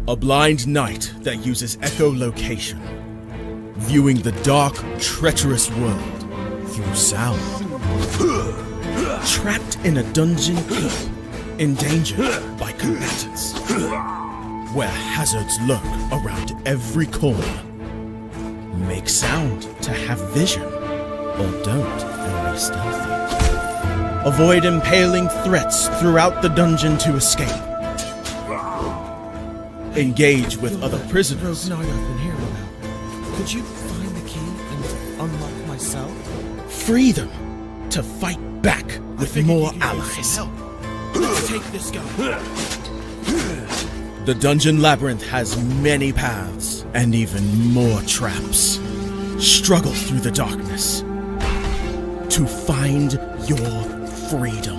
A blind knight that uses echolocation, viewing the dark, treacherous world through sound. Trapped in a dungeon keep, endangered by combatants, where hazards lurk around every corner. Make sound to have vision, or don't and be stealthy. Avoid impaling threats throughout the dungeon to escape. Engage with other prisoners. I've been hearing about. Could you find the key and unlock my cell? Free them to fight back with more allies. Let's take this guy. The dungeon labyrinth has many paths and even more traps. Struggle through the darkness to find your freedom.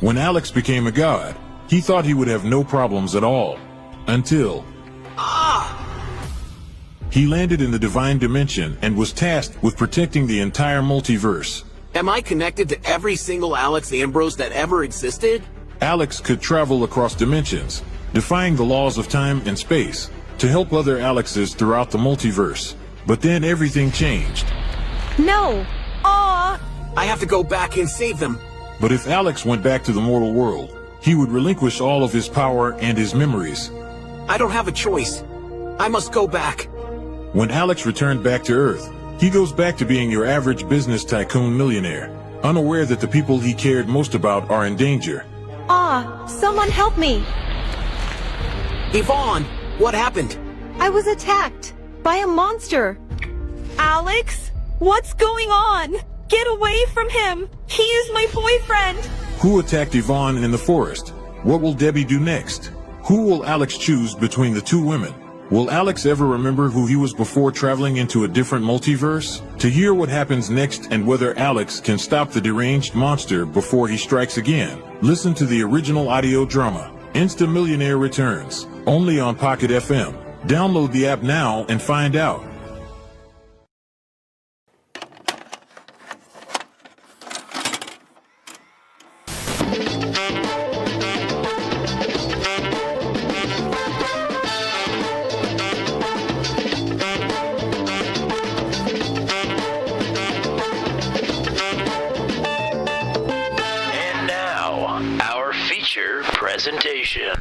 When Alex became a god, he thought he would have no problems at all. Until... He landed in the divine dimension and was tasked with protecting the entire multiverse. Am I connected to every single Alex Ambrose that ever existed? Alex could travel across dimensions, defying the laws of time and space, to help other Alexes throughout the multiverse. But then everything changed. No! Aw! I have to go back and save them. But if Alex went back to the mortal world, he would relinquish all of his power and his memories. I don't have a choice. I must go back. When Alex returned back to Earth, he goes back to being your average business tycoon millionaire, unaware that the people he cared most about are in danger. Someone help me! Yvonne, what happened? I was attacked by a monster. Alex? What's going on? Get away from him! He is my boyfriend! Who attacked Yvonne in the forest? What will Debbie do next? Who will Alex choose between the two women? Will Alex ever remember who he was before traveling into a different multiverse? To hear what happens next and whether Alex can stop the deranged monster before he strikes again, listen to the original audio drama, Insta Millionaire Returns, only on Pocket FM. Download the app now and find out. Presentation.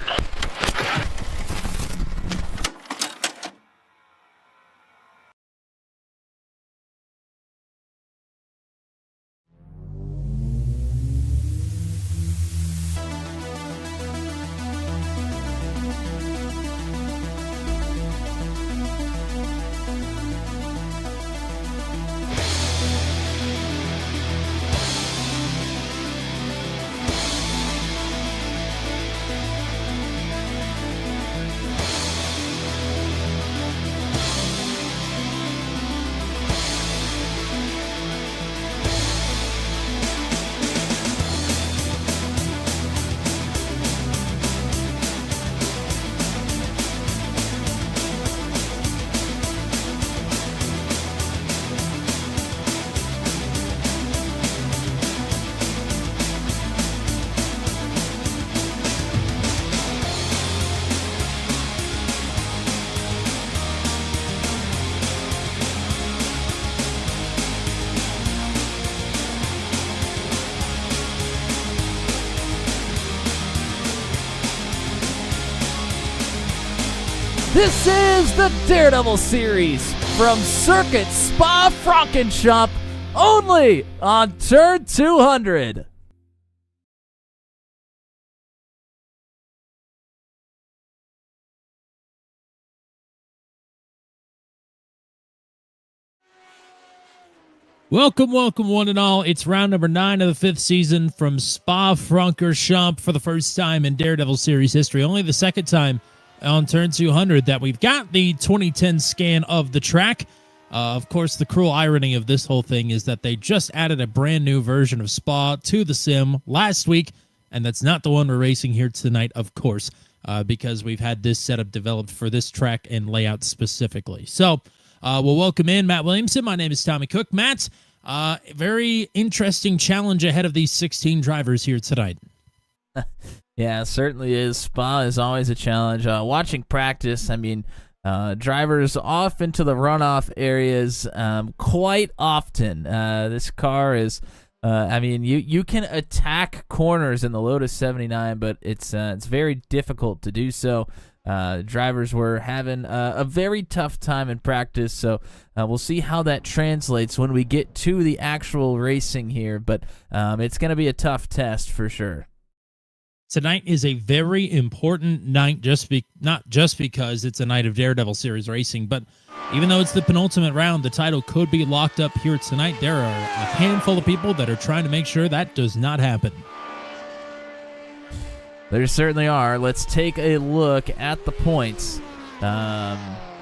This is the Daredevil series from Circuit Spa Frankenshop, only on Turn 200. Welcome, one and all. It's round number 9 of the 5th season from Spa Frankenshop for the first time in Daredevil series history. Only the second time on Turn 200 that we've got the 2010 scan of the track. Of course, the cruel irony of this whole thing is that they just added a brand new version of Spa to the sim last week, and that's not the one we're racing here tonight, of course, because we've had this setup developed for this track and layout specifically. So we'll welcome in Matt Williamson. My name is Tommy Cook. Matt, very interesting challenge ahead of these 16 drivers here tonight. Yeah, it certainly is. Spa is always a challenge. Watching practice, I mean, drivers off into the runoff areas quite often. This car is, you can attack corners in the Lotus 79, but it's very difficult to do so. Drivers were having a very tough time in practice, so we'll see how that translates when we get to the actual racing here, but it's going to be a tough test for sure. Tonight is a very important night, not just because it's a night of Daredevil Series racing, but even though it's the penultimate round, the title could be locked up here tonight. There are a handful of people that are trying to make sure that does not happen. There certainly are. Let's take a look at the points.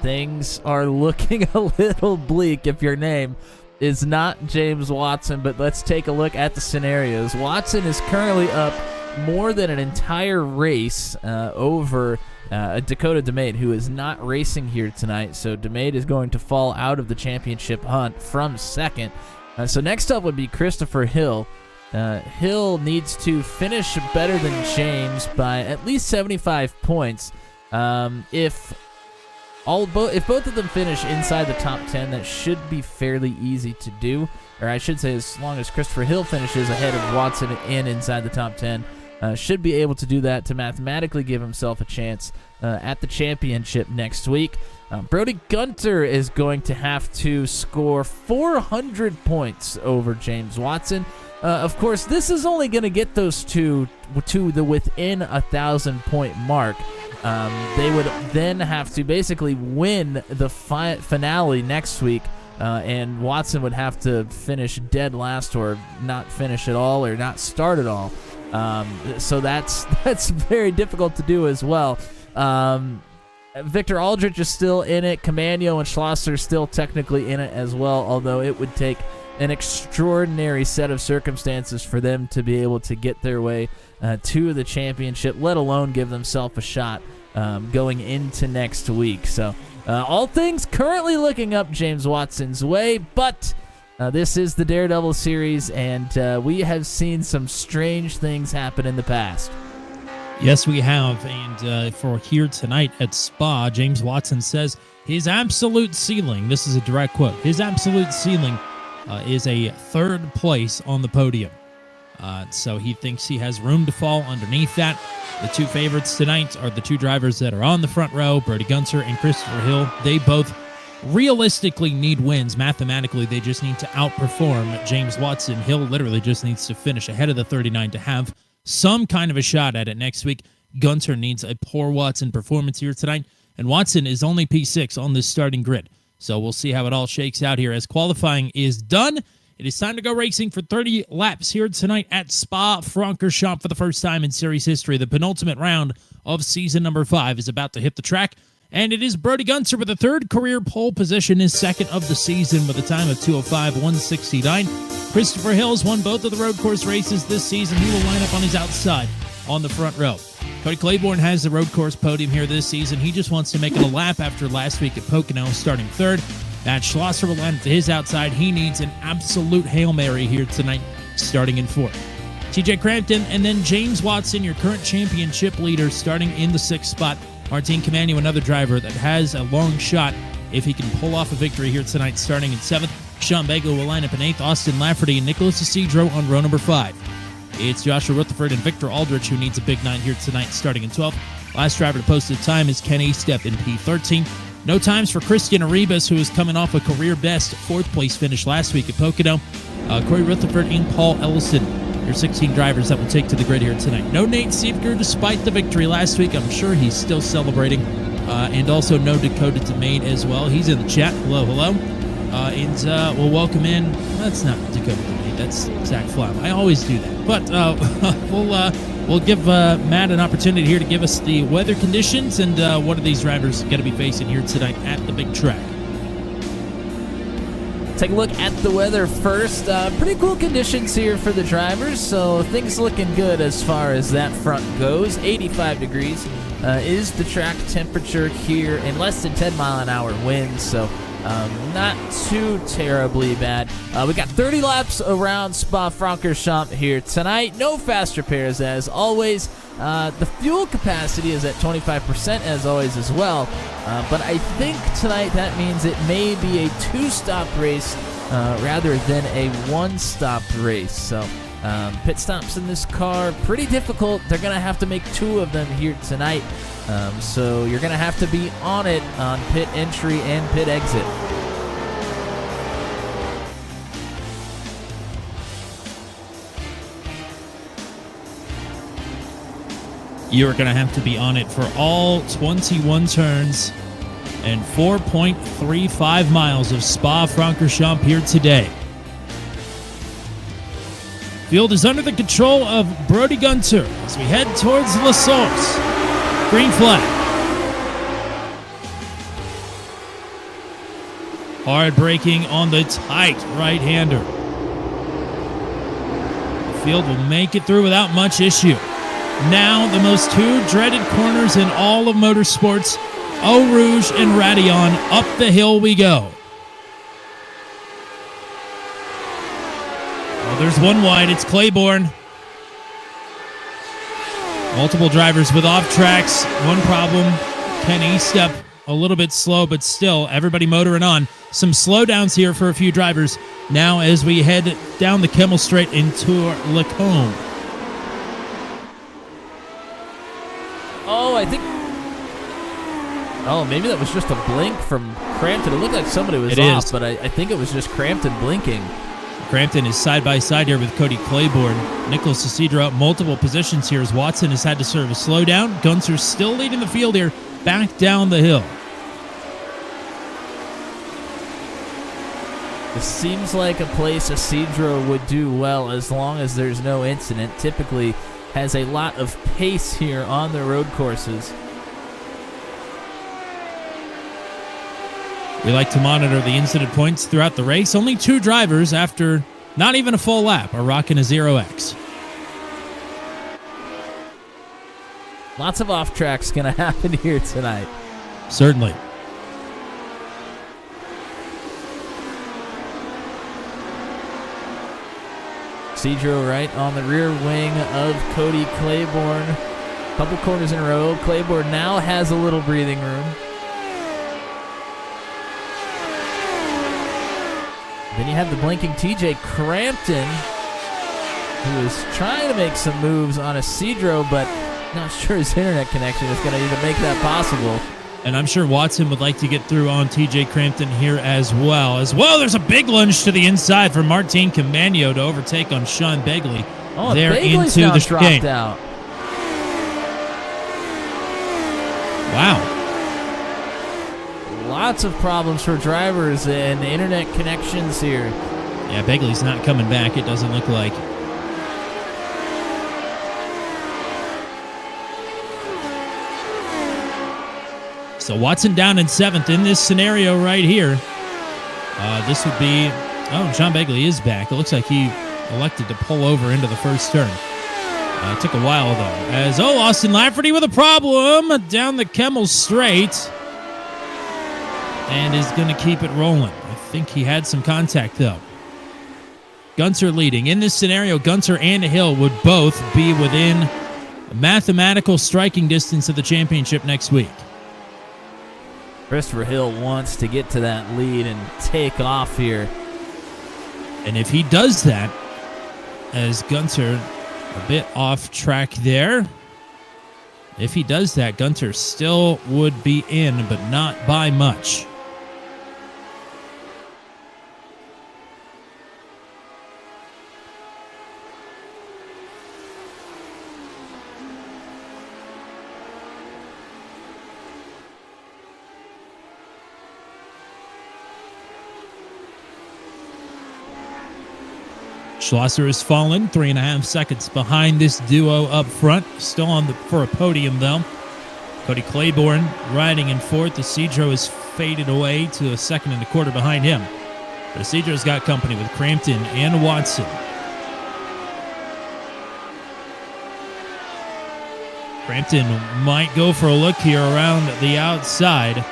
Things are looking a little bleak if your name is not James Watson, but let's take a look at the scenarios. Watson is currently up more than an entire race over Dakota DeMade, who is not racing here tonight. So DeMade is going to fall out of the championship hunt from second. So next up would be Christopher Hill. Hill needs to finish better than James by at least 75 points. If both of them finish inside the top 10, that should be fairly easy to do. Or I should say, as long as Christopher Hill finishes ahead of Watson and inside the top 10, should be able to do that to mathematically give himself a chance at the championship next week. Brody Gunter is going to have to score 400 points over James Watson. Of course, this is only going to get those two to the within 1,000-point mark. They would then have to basically win the finale next week, and Watson would have to finish dead last or not finish at all or not start at all. So that's very difficult to do as well. Victor Aldrich is still in it. Camano and Schlosser still technically in it as well, although it would take an extraordinary set of circumstances for them to be able to get their way to the championship, let alone give themselves a shot going into next week. So all things currently looking up James Watson's way, but this is the Daredevil series, and we have seen some strange things happen in the past. Yes, we have, and for here tonight at Spa, James Watson says his absolute ceiling, this is a direct quote, his absolute ceiling is a third place on the podium. So he thinks he has room to fall underneath that. The two favorites tonight are the two drivers that are on the front row, Brody Gunter and Christopher Hill. They both realistically need wins. Mathematically, they just need to outperform James Watson. Hill literally just needs to finish ahead of the 39 to have some kind of a shot at it next week. Gunter needs a poor Watson performance here tonight, and Watson is only P6 on this starting grid. So we'll see how it all shakes out here as qualifying is done. It is time to go racing for 30 laps here tonight at Spa-Francorchamps for the first time in series history. The penultimate round of season number 5 is about to hit the track, and it is Brody Gunter with a third career pole position, his second of the season with a time of 2:05.169. Christopher Hill's won both of the road course races this season. He will line up on his outside on the front row. Cody Claiborne has the road course podium here this season. He just wants to make it a lap after last week at Pocono, starting third. Matt Schlosser will line up to his outside. He needs an absolute Hail Mary here tonight, starting in fourth. TJ Crampton and then James Watson, your current championship leader, starting in the 6th spot. Martin Camano, another driver that has a long shot if he can pull off a victory here tonight, starting in 7th. Sean Bagel will line up in 8th. Austin Lafferty and Nicholas Isidro on row number 5. It's Joshua Rutherford and Victor Aldrich who needs a big night here tonight, starting in 12th. Last driver to post the time is Ken Estep in P13. No times for Christian Arribas, who is coming off a career-best 4th place finish last week at Pocono. Corey Rutherford and Paul Ellison, your 16 drivers that will take to the grid here tonight. No Nate Siefker, despite the victory last week. I'm sure he's still celebrating. And also no Dakota DeMade as well. He's in the chat. Hello, hello. And we'll welcome in. That's not Dakota DeMade. That's Zach Flom. I always do that. But we'll give Matt an opportunity here to give us the weather conditions and what are these drivers going to be facing here tonight at the big track. Take a look at the weather first. Pretty cool conditions here for the drivers, so things looking good as far as that front goes. 85 degrees is the track temperature here, and less than 10-mile-an-hour winds, so not too terribly bad. We got 30 laps around Spa-Francorchamps here tonight. No fast repairs as always. The fuel capacity is at 25% as always as well. But I think tonight that means it may be a 2-stop race rather than a 1-stop race. So pit stops in this car, pretty difficult. They're going to have to make 2 of them here tonight. So you're going to have to be on it on pit entry and pit exit. You're going to have to be on it for all 21 turns and 4.35 miles of Spa-Francorchamps here today. Field is under the control of Brody Gunter as we head towards La Source. Green flag. Hard braking on the tight right-hander. The field will make it through without much issue. Now, the most 2 dreaded corners in all of motorsports, Eau Rouge and Radillon. Up the hill we go. Oh, there's one wide. It's Claiborne. Multiple drivers with off tracks. One problem, Ken Estep a little bit slow, but still, everybody motoring on. Some slowdowns here for a few drivers. Now, as we head down the Kemmel Straight into Lacombe. Oh, I think... Oh, maybe that was just a blink from Crampton. It looked like somebody was off, but I think it was just Crampton blinking. Crampton is side by side here with Cody Claiborne. Nicholas Isidro out multiple positions here as Watson has had to serve a slowdown. Gunter's still leading the field here, back down the hill. This seems like a place Isidro would do well as long as there's no incident. Typically has a lot of pace here on the road courses. We like to monitor the incident points throughout the race. Only 2 drivers after not even a full lap are rocking a 0X. Lots of off tracks going to happen here tonight. Certainly. Cedro right on the rear wing of Cody Claiborne. Couple corners in a row. Claiborne now has a little breathing room. Then you have the blinking TJ Crampton, who is trying to make some moves on Isidro, but not sure his internet connection is going to even make that possible. And I'm sure Watson would like to get through on TJ Crampton here as well. There's a big lunge to the inside for Martin Camano to overtake on Sean Begley. Oh, there Begley's into now the dropped chicane. out. Wow. Lots of problems for drivers and internet connections here. Yeah, Begley's not coming back, it doesn't look like. So Watson down in 7th in this scenario right here. This would be... Oh, John Begley is back. It looks like he elected to pull over into the first turn. It took a while, though. Austin Lafferty with a problem down the Kemmel Straight. And is going to keep it rolling. I think he had some contact, though. Gunter leading. In this scenario, Gunter and Hill would both be within a mathematical striking distance of the championship next week. Christopher Hill wants to get to that lead and take off here. And if he does that, as Gunter a bit off track there, if he does that, Gunter still would be in, but not by much. Schlosser has fallen 3.5 seconds behind this duo up front. Still on for a podium, though. Cody Claiborne riding in 4th. Isidro is faded away to a 2.25 seconds behind him. But Isidro's got company with Crampton and Watson. Crampton might go for a look here around the outside.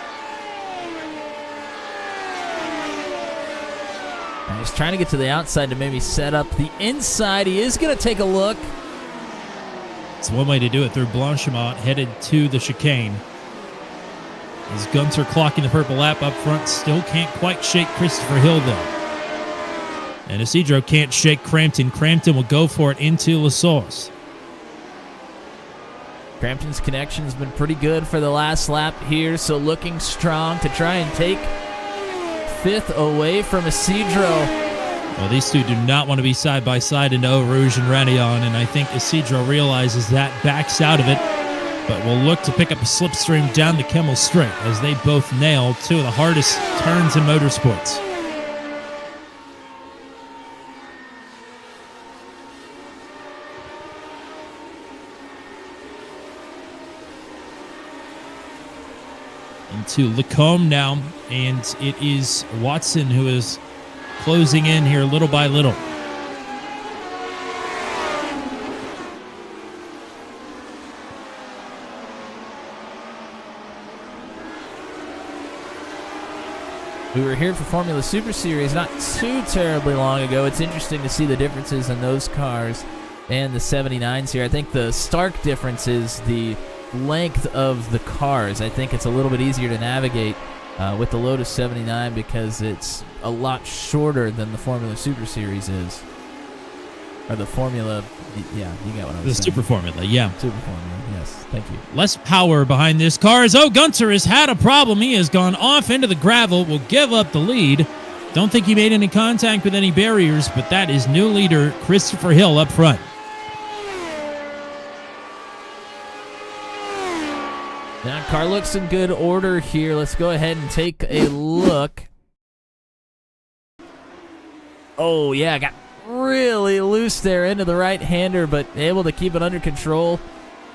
He's trying to get to the outside to maybe set up the inside. He is going to take a look. It's one way to do it through Blanchimont, headed to the chicane. As Gunter clocking the purple lap up front, still can't quite shake Christopher Hill, though. And Isidro can't shake Crampton. Crampton will go for it into La Source. Crampton's connection has been pretty good for the last lap here, so looking strong to try and take 5th away from Isidro. Well, these two do not want to be side by side into Eau Rouge and Radillon, and I think Isidro realizes that, backs out of it, but will look to pick up a slipstream down the Kemmel Straight as they both nail two of the hardest turns in motorsports. Into Lacombe now, and it is Watson who is closing in here little by little. We were here for Formula Super Series not too terribly long ago. It's interesting to see the differences in those cars and the 79s here. I think the stark difference is the length of the cars. I think it's a little bit easier to navigate with the Lotus 79 because it's a lot shorter than the Formula Super Series is. Or the Formula, yeah, you got what I was saying. The Super Formula, yeah. Super Formula, yes, thank you. Less power behind this car as Gunter has had a problem. He has gone off into the gravel, will give up the lead. Don't think he made any contact with any barriers, but that is new leader Christopher Hill up front. Now, car looks in good order here. Let's go ahead and take a look. Oh, yeah, got really loose there into the right-hander, but able to keep it under control.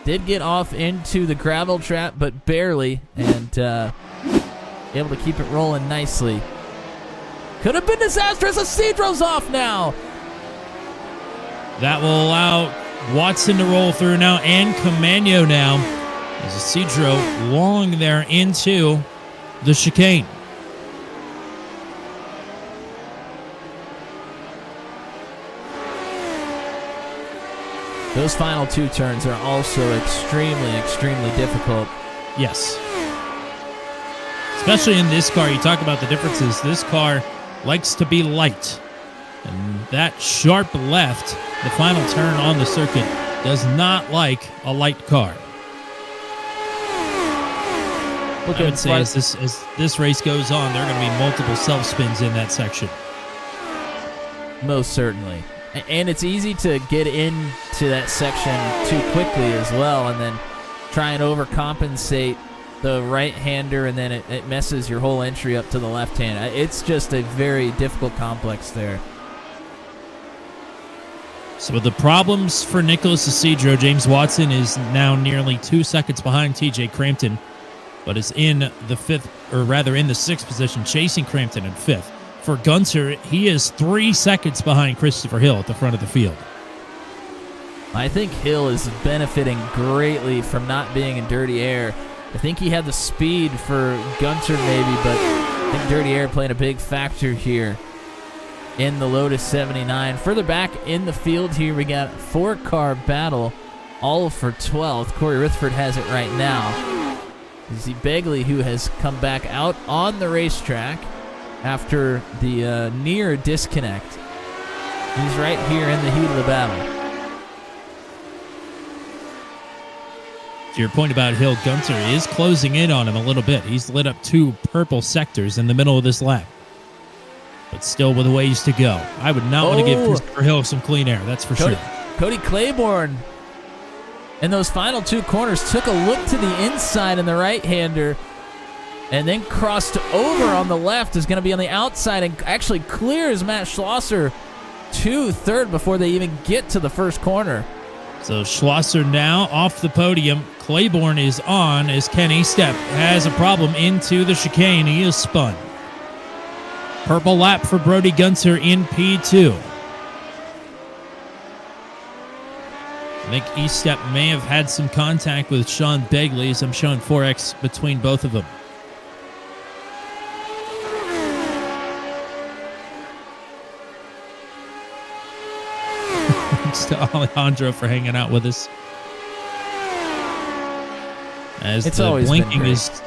Did get off into the gravel trap, but barely, and able to keep it rolling nicely. Could have been disastrous. Isidro's off now. That will allow Watson to roll through now, and Camano now. As Isidro long there into the chicane. Those final two turns are also extremely, extremely difficult. Yes. Especially in this car, you talk about the differences. This car likes to be light. And that sharp left, the final turn on the circuit, does not like a light car. I would say as this race goes on, there are going to be multiple self-spins in that section. Most certainly. And it's easy to get into that section too quickly as well and then try and overcompensate the right-hander, and then it messes your whole entry up to the left hand. It's just a very difficult complex there. So with the problems for Nicholas Isidro, James Watson is now nearly 2 seconds behind TJ Crampton, but is in the sixth position, chasing Crampton in 5th. For Gunter, he is 3 seconds behind Christopher Hill at the front of the field. I think Hill is benefiting greatly from not being in dirty air. I think he had the speed for Gunter maybe, but I think dirty air playing a big factor here in the Lotus 79. Further back in the field here, we got a 4-car battle, all for 12th. Corey Rithford has it right now. See Begley, who has come back out on the racetrack after the near disconnect. He's right here in the heat of the battle. To your point about Hill, Gunter is closing in on him a little bit. He's lit up 2 purple sectors in the middle of this lap, but still with a ways to go. I would not want to give Christopher Hill some clean air, that's for sure. Cody Claiborne in those final 2 corners took a look to the inside in the right-hander and then crossed over on the left. Is going to be on the outside and actually clears Matt Schlosser to 3rd before they even get to the first corner. So Schlosser now off the podium. Claiborne is on as Kenny Stepp has a problem into the chicane. He is spun. Purple lap for Brody Gunter in P2. I think E-Step may have had some contact with Sean Begley, as I'm showing 4X between both of them. Thanks to Alejandro for hanging out with us. As It's the always blinking been great. is,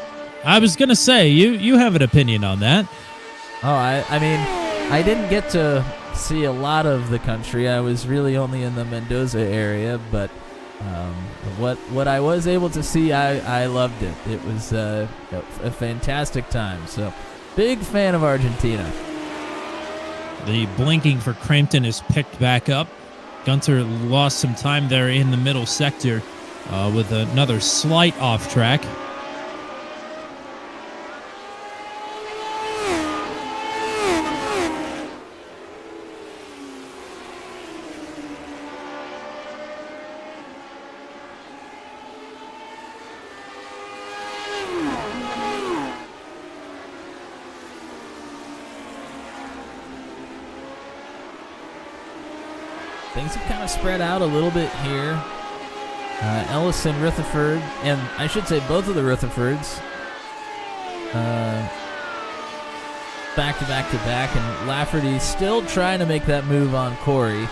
I was gonna say you have an opinion on that. Oh, I mean, I didn't get to see a lot of the country. I was really only in the Mendoza area, but what I was able to see, I loved it. It was a fantastic time. So, big fan of Argentina. The blinking for Crampton is picked back up. Gunter lost some time there in the middle sector with another slight off track. Things have kind of spread out a little bit here. Ellison, Rutherford, and I should say both of the Rutherfords back to back to back, and Lafferty still trying to make that move on Corey.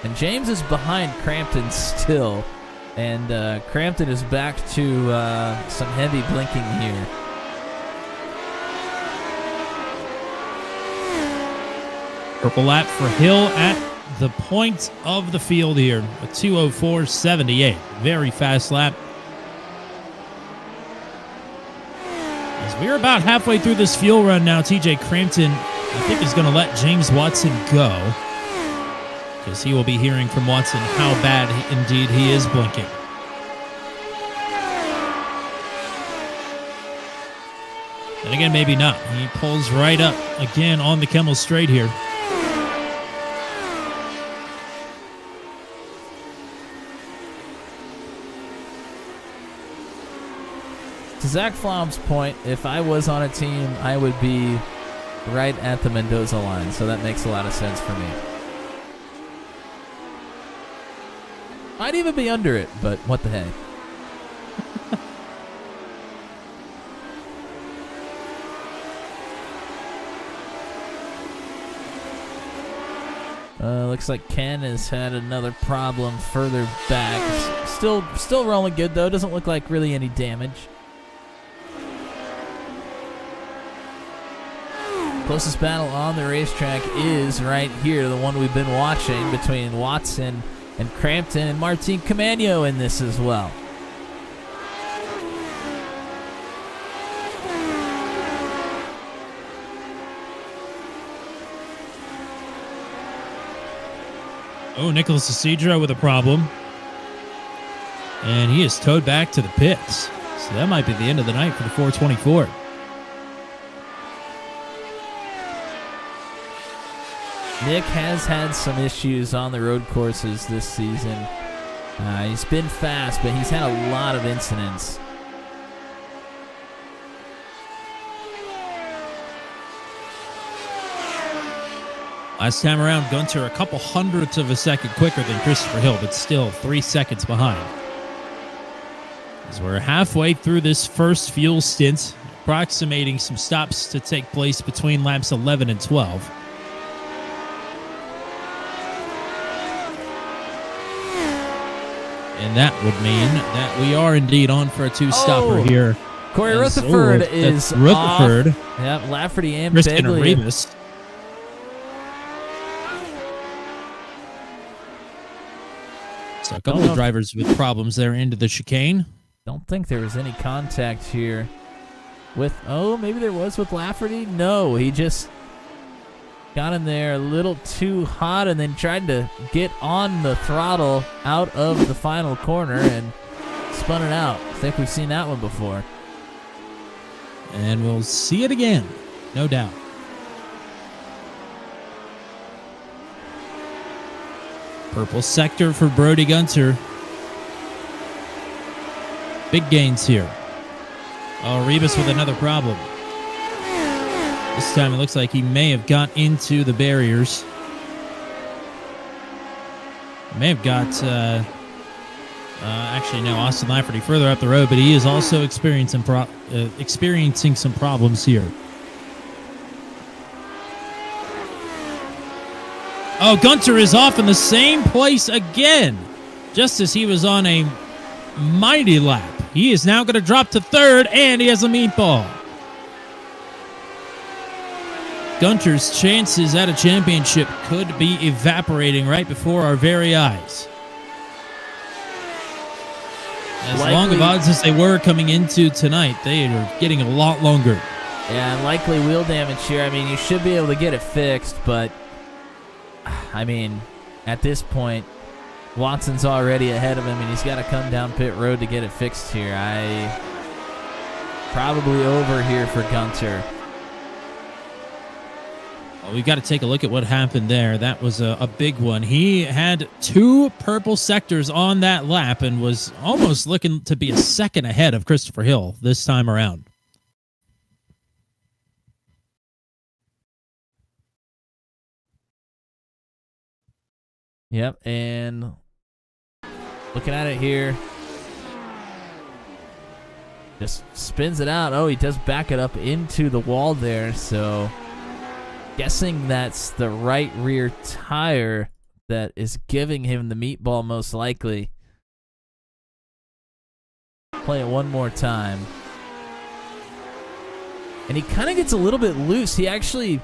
And James is behind Crampton still, and Crampton is back to some heavy blinking here. Purple lap for Hill at the point of the field here. A 2:04.78. Very fast lap. As we're about halfway through this fuel run now, TJ Crampton, I think, is going to let James Watson go, because he will be hearing from Watson how bad indeed he is blinking. And again, maybe not. He pulls right up again on the Kemmel straight here. To Zach Flom's point, if I was on a team, I would be right at the Mendoza line, so that makes a lot of sense for me. Might even be under it, but what the heck. Looks like Ken has had another problem further back. Still rolling good, though. Doesn't look like really any damage. Closest battle on the racetrack is right here, the one we've been watching between Watson and Crampton, and Martin Camano in this as well. Oh, Nicholas Isidro with a problem. And he is towed back to the pits. So that might be the end of the night for the 424. Nick has had some issues on the road courses this season. He's been fast, but he's had a lot of incidents. Last time around, Gunter a couple hundredths of a second quicker than Christopher Hill, but still 3 seconds behind. As we're halfway through this first fuel stint, approximating some stops to take place between laps 11 and 12. And that would mean that we are indeed on for a two-stopper here. Corey As- Rutherford that's is Rutherford. off. Yep, Lafferty and Kristen Begley. Remus. So a couple of drivers with problems there into the chicane. Don't think there was any contact here with, maybe there was with Lafferty? No, he just got in there a little too hot and then tried to get on the throttle out of the final corner and spun it out. I think we've seen that one before. And we'll see it again, no doubt. Purple sector for Brody Gunter. Big gains here. Oh, Rebus with another problem. This time it looks like he may have got into the barriers. May have got, actually, no, Austin Lafferty further up the road, but he is also experiencing some problems here. Oh, Gunter is off in the same place again, just as he was on a mighty lap. He is now going to drop to third, and he has a meatball. Gunter's chances at a championship could be evaporating right before our very eyes. As long of odds as they were coming into tonight, they are getting a lot longer. Yeah, and likely wheel damage here. I mean, you should be able to get it fixed, but I mean, at this point, Watson's already ahead of him, and he's got to come down pit road to get it fixed here. Probably over here for Gunter. Well, we've got to take a look at what happened there. That was a big one. He had 2 purple sectors on that lap and was almost looking to be a second ahead of Christopher Hill this time around. Yep, and looking at it here, just spins it out. Oh, he does back it up into the wall there, so guessing that's the right rear tire that is giving him the meatball most likely. Play it one more time. And he kind of gets a little bit loose. He actually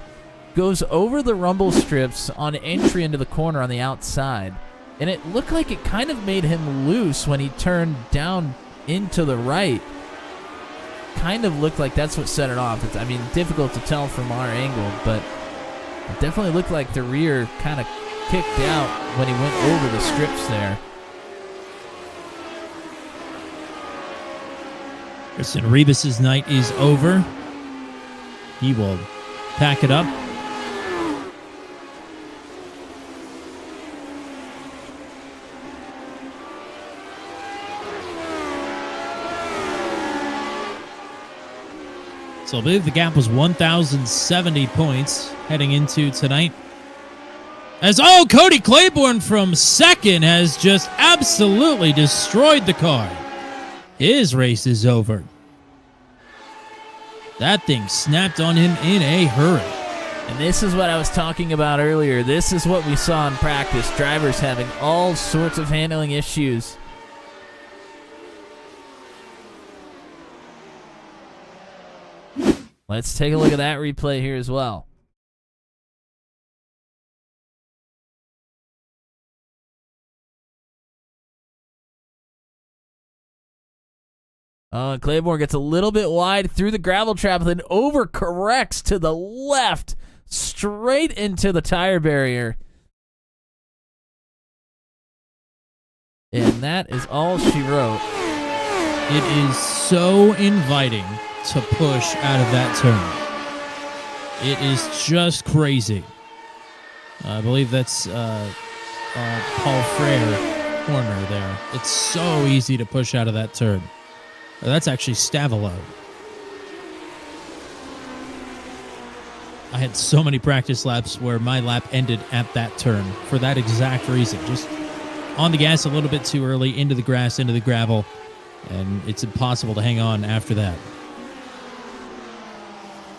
goes over the rumble strips on entry into the corner on the outside. And it looked like it kind of made him loose when he turned down into the right. Kind of looked like that's what set it off. It's, I mean, difficult to tell from our angle, but it definitely looked like the rear kind of kicked out when he went over the strips there. Listen, Rebus's night is over. He will pack it up. So I believe the gap was 1,070 points heading into tonight. As, Cody Claiborne from second has just absolutely destroyed the car. His race is over. That thing snapped on him in a hurry. And this is what I was talking about earlier. This is what we saw in practice. Drivers having all sorts of handling issues. Let's take a look at that replay here as well. And Claiborne gets a little bit wide through the gravel trap, then overcorrects to the left, straight into the tire barrier. And that is all she wrote. It is so inviting to push out of that turn. It is just crazy. I believe that's Paul Frere corner there. It's so easy to push out of that turn. That's actually Stavilo. I had so many practice laps where my lap ended at that turn for that exact reason. Just on the gas a little bit too early, into the grass, into the gravel, and it's impossible to hang on after that.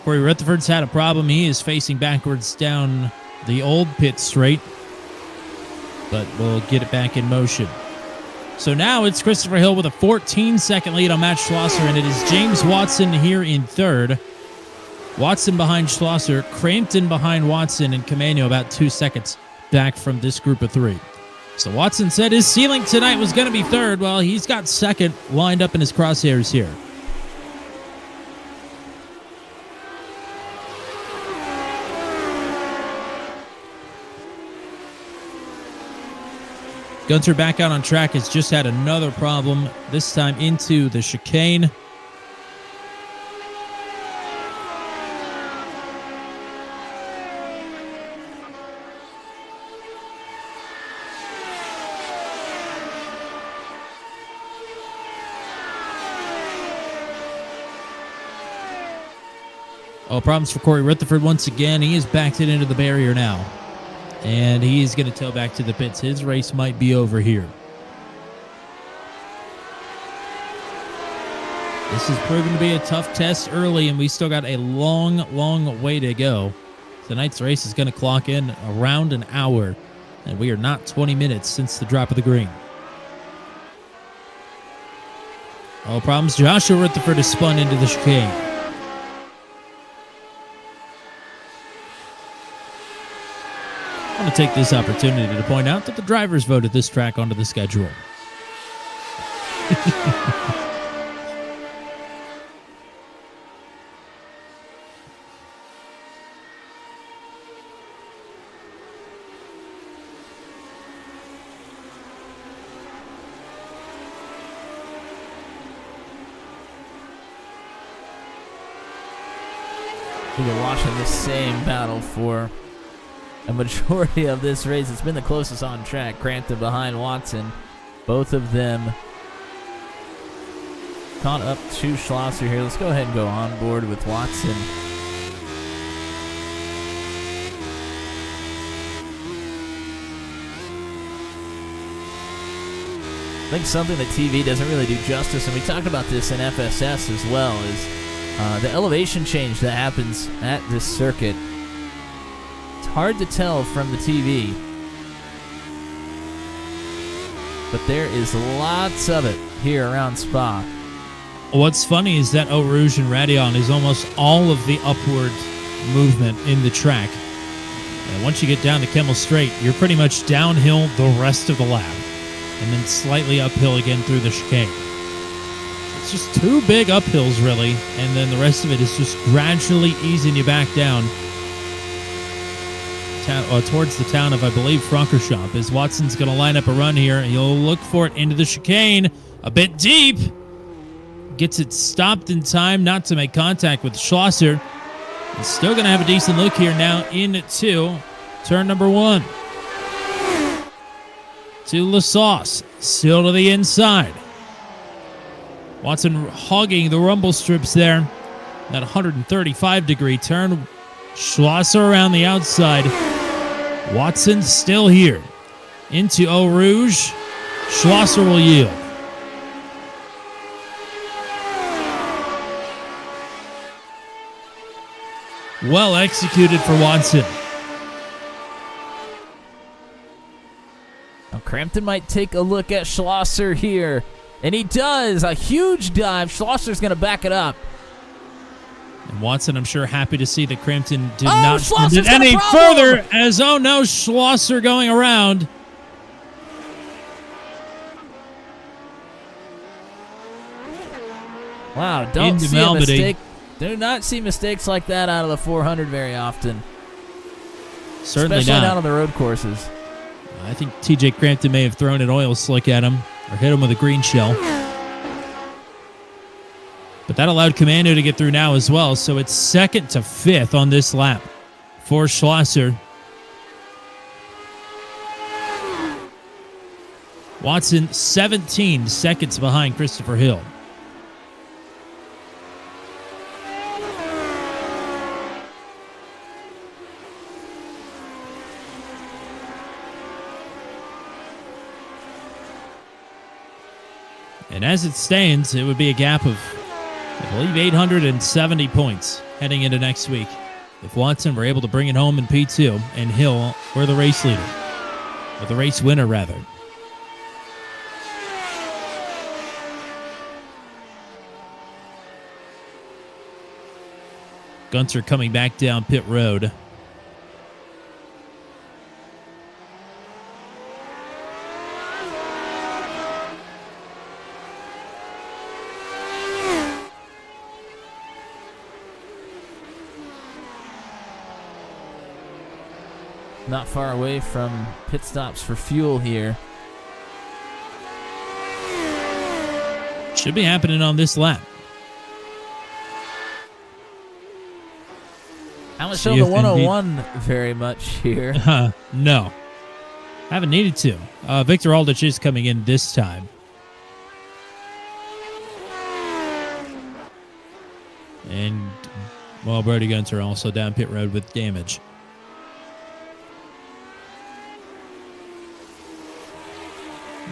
Corey Rutherford's had a problem. He is facing backwards down the old pit straight, but we'll get it back in motion. So now it's Christopher Hill with a 14-second lead on Matt Schlosser, and it is James Watson here in third. Watson behind Schlosser, Crampton behind Watson, and Camano about 2 seconds back from this group of 3. So Watson said his ceiling tonight was going to be third. Well, he's got second lined up in his crosshairs here. Gunter back out on track has just had another problem, this time into the chicane. Oh, problems for Corey Rutherford once again. He is backed it into the barrier now. And he is going to tow back to the pits. His race might be over here. This has proven to be a tough test early, and we still got a long, long way to go. Tonight's race is going to clock in around an hour, and we are not 20 minutes since the drop of the green. All problems. Joshua Rutherford is spun into the chicane. I want to take this opportunity to point out that the drivers voted this track onto the schedule. We've been watching the same battle for a majority of this race. It's been the closest on track. Crampton behind Watson. Both of them caught up to Schlosser here. Let's go ahead and go on board with Watson. I think something that TV doesn't really do justice, and we talked about this in FSS as well, is the elevation change that happens at this circuit. It's hard to tell from the TV, but there is lots of it here around Spa. What's funny is that Eau Rouge and Radion is almost all of the upward movement in the track. And once you get down to Kemmel Straight, you're pretty much downhill the rest of the lap, and then slightly uphill again through the chicane. It's just two big uphills, really, and then the rest of it is just gradually easing you back down towards the town of, I believe, Francorchamps. As Watson's going to line up a run here, and he'll look for it into the chicane, a bit deep. Gets it stopped in time not to make contact with Schlosser. He's still going to have a decent look here now into turn number 1. To La Sauce, still to the inside. Watson hogging the rumble strips there. That 135-degree turn. Schlosser around the outside. Watson still here. Into Eau Rouge. Schlosser will yield. Well executed for Watson. Now Crampton might take a look at Schlosser here. And he does. A huge dive. Schlosser's going to back it up. And Watson, I'm sure, happy to see that Crampton did Oh, not Schlosser's send it got a any problem! further. As, oh no, Schlosser going around. Wow, don't Into see a Malmedy. mistake. Do not see mistakes like that out of the 400 very often. Certainly Especially not. not on the road courses. I think TJ Crampton may have thrown an oil slick at him or hit him with a green shell. But that allowed Commando to get through now as well, so it's 2nd to 5th on this lap for Schlosser. Watson 17 seconds behind Christopher Hill. And as it stands, it would be a gap of, I believe, 870 points heading into next week if Watson were able to bring it home in P2 and Hill were the race leader, or the race winner, rather. Gunter coming back down pit road. Not far away from pit stops for fuel here. Should be happening on this lap. Haven't See shown the if 101 very much here. No. Haven't needed to. Victor Aldrich is coming in this time. And While Brody Gunter also down pit road with damage.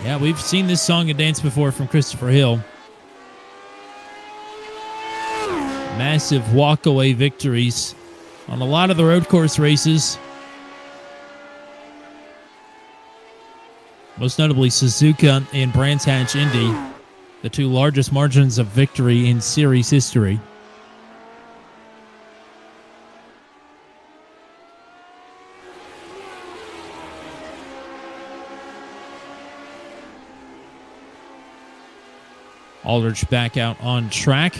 Yeah, we've seen this song and dance before from Christopher Hill. Massive walkaway victories on a lot of the road course races. Most notably Suzuka and Brands Hatch Indy, the two largest margins of victory in series history. Aldrich back out on track.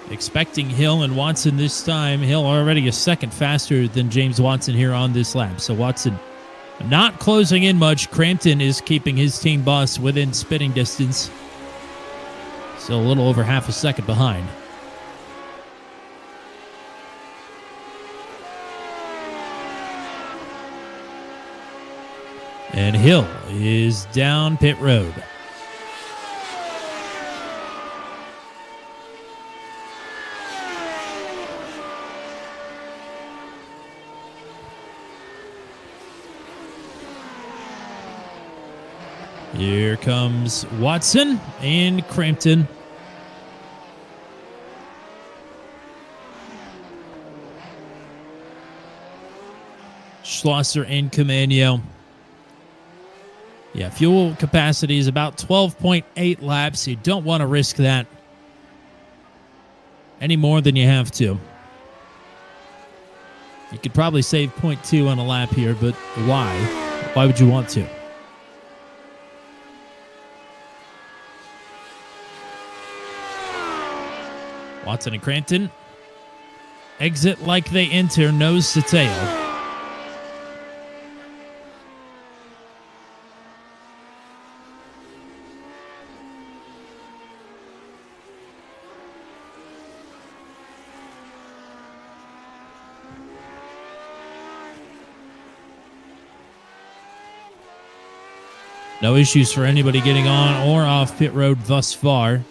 Expecting Hill and Watson this time. Hill already a second faster than James Watson here on this lap. So Watson not closing in much. Crampton is keeping his team bus within spitting distance. So a little over half a second behind. And Hill is down pit road. Here comes Watson and Crampton. Schlosser and Camano. Yeah, fuel capacity is about 12.8 laps. You don't want to risk that any more than you have to. You could probably save 0.2 on a lap here, but why? Why would you want to? Watson and Crampton exit like they enter, nose to tail. No issues for anybody getting on or off pit road thus far.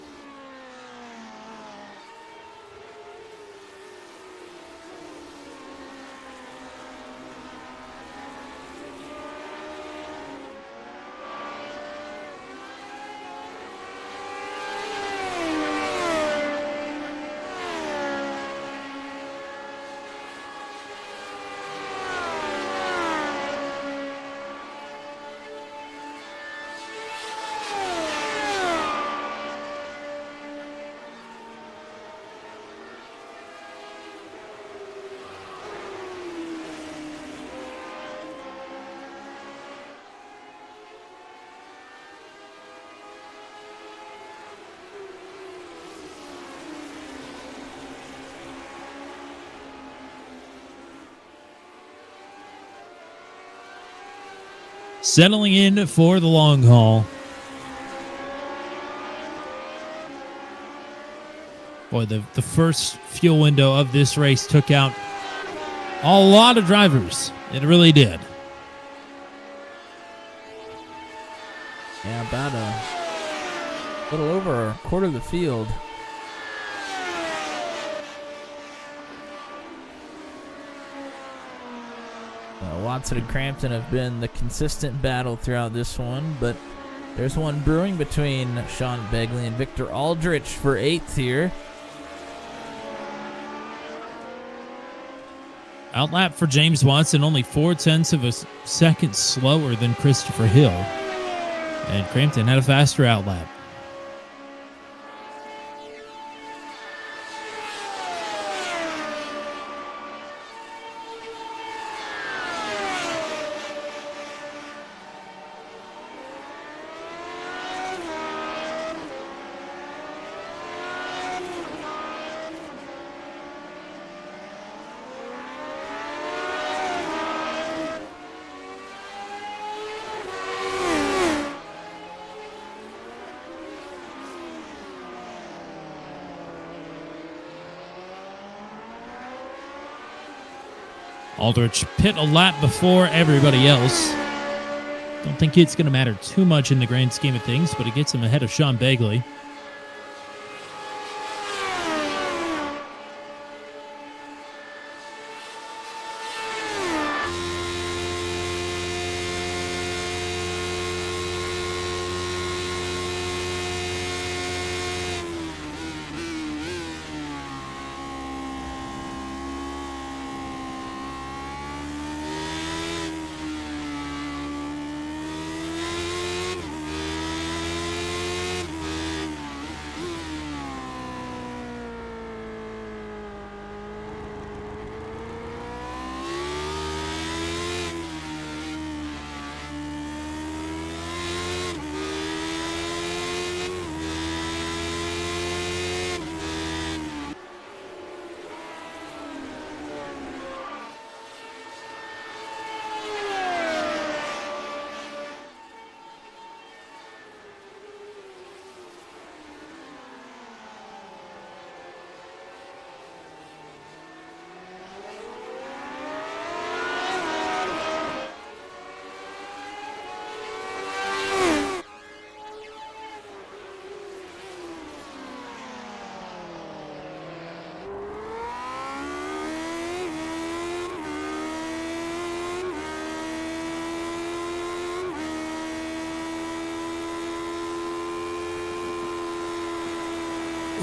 Settling in for the long haul. Boy, the first fuel window of this race took out a lot of drivers. It really did. Yeah, about a little over a quarter of the field. Watson and Crampton have been the consistent battle throughout this one, but there's one brewing between Sean Begley and Victor Aldrich for 8th here. Outlap for James Watson, only 0.4 of a second slower than Christopher Hill. And Crampton had a faster outlap. Aldrich pit a lap before everybody else. Don't think it's going to matter too much in the grand scheme of things, but it gets him ahead of Sean Begley.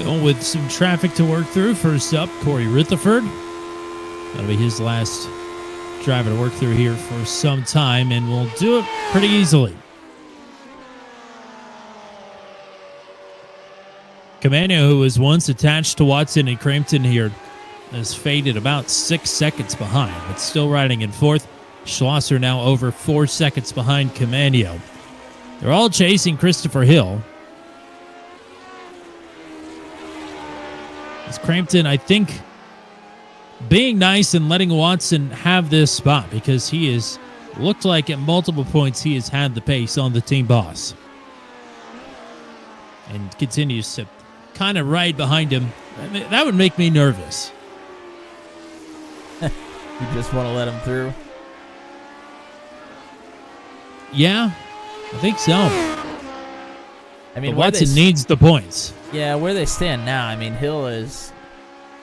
Going with some traffic to work through. First up, Corey Rutherford. That'll be his last driver to work through here for some time, and we'll do it pretty easily. Camano, who was once attached to Watson and Crampton here, has faded about 6 seconds behind, but still riding in fourth. Schlosser now over 4 seconds behind Camano. They're all chasing Christopher Hill. As Crampton, I think, being nice and letting Watson have this spot because he has looked like at multiple points he has had the pace on the team boss. And continues to kind of ride behind him. I mean, that would make me nervous. You just want to let him through? Yeah, I think so. I mean, but Watson needs the points. Yeah, where they stand now, I mean, Hill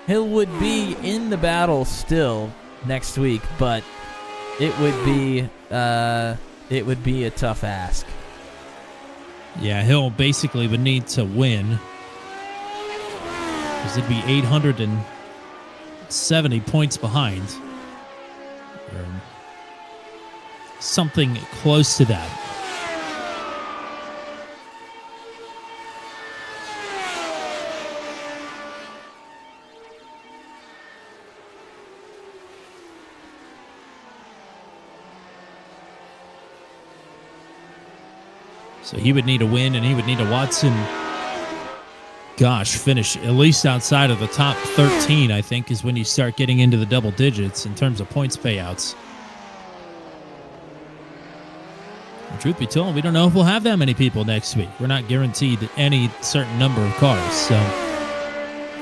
would be in the battle still next week, but it would be a tough ask. Yeah, Hill basically would need to win because it'd be 870 points behind, or something close to that. So he would need a win, and he would need a Watson, finish at least outside of the top 13, I think, is when you start getting into the double digits in terms of points payouts. And truth be told, we don't know if we'll have that many people next week. We're not guaranteed any certain number of cars, so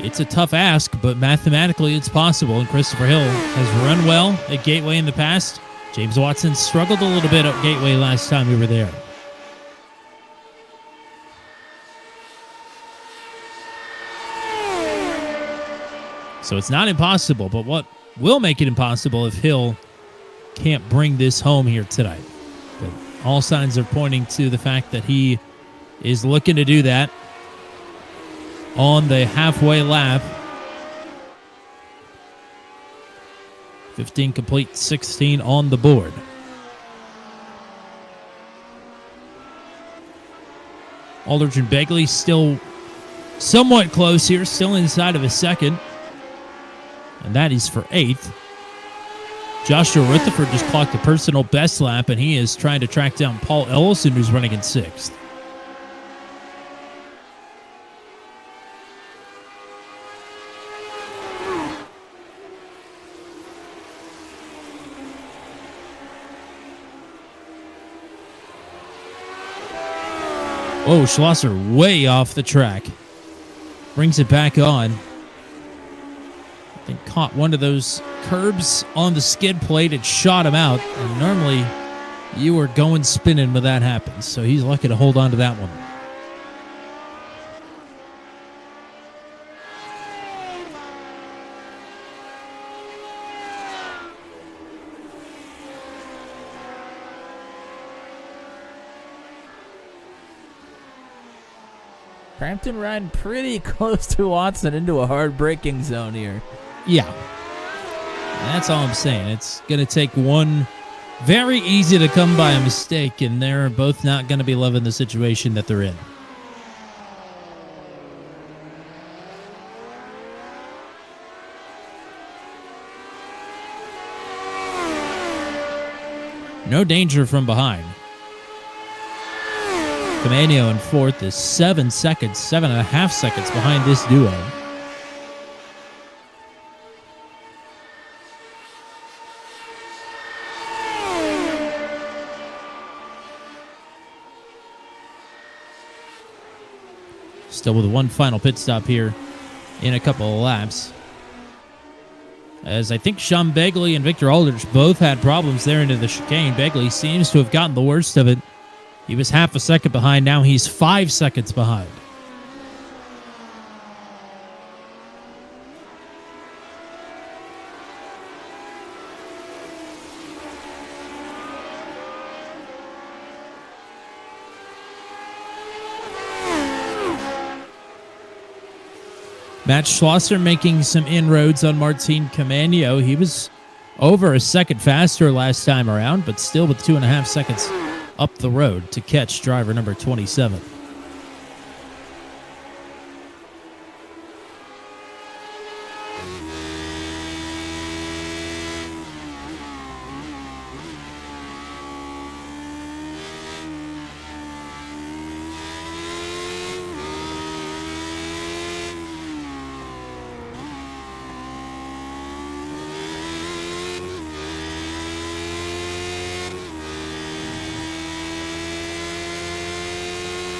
it's a tough ask, but mathematically it's possible, and Christopher Hill has run well at Gateway in the past. James Watson struggled a little bit at Gateway last time we were there. So it's not impossible, but what will make it impossible if Hill can't bring this home here tonight? But all signs are pointing to the fact that he is looking to do that on the halfway lap. 15 complete, 16 on the board. Aldridge Begley still somewhat close here, still inside of a second. And that is for 8th. Joshua Rutherford just clocked a personal best lap, and he is trying to track down Paul Ellison, who's running in 6th. Oh, Schlosser way off the track. Brings it back on. I think caught one of those curbs on the skid plate. It shot him out. And normally you are going spinning when that happens. So he's lucky to hold on to that one. Crampton riding pretty close to Watson into a hard braking zone here. Yeah. That's all I'm saying. It's going to take one very easy to come by a mistake, and they're both not going to be loving the situation that they're in. No danger from behind. Camano in 4th is 7 seconds, 7.5 seconds behind this duo. Still with one final pit stop here in a couple of laps. As I think Sean Begley and Victor Aldrich both had problems there into the chicane. Begley seems to have gotten the worst of it. He was half a second behind. Now he's 5 seconds behind. Matt Schlosser making some inroads on Martin Camano. He was over a second faster last time around, but still with 2.5 seconds up the road to catch driver number 27.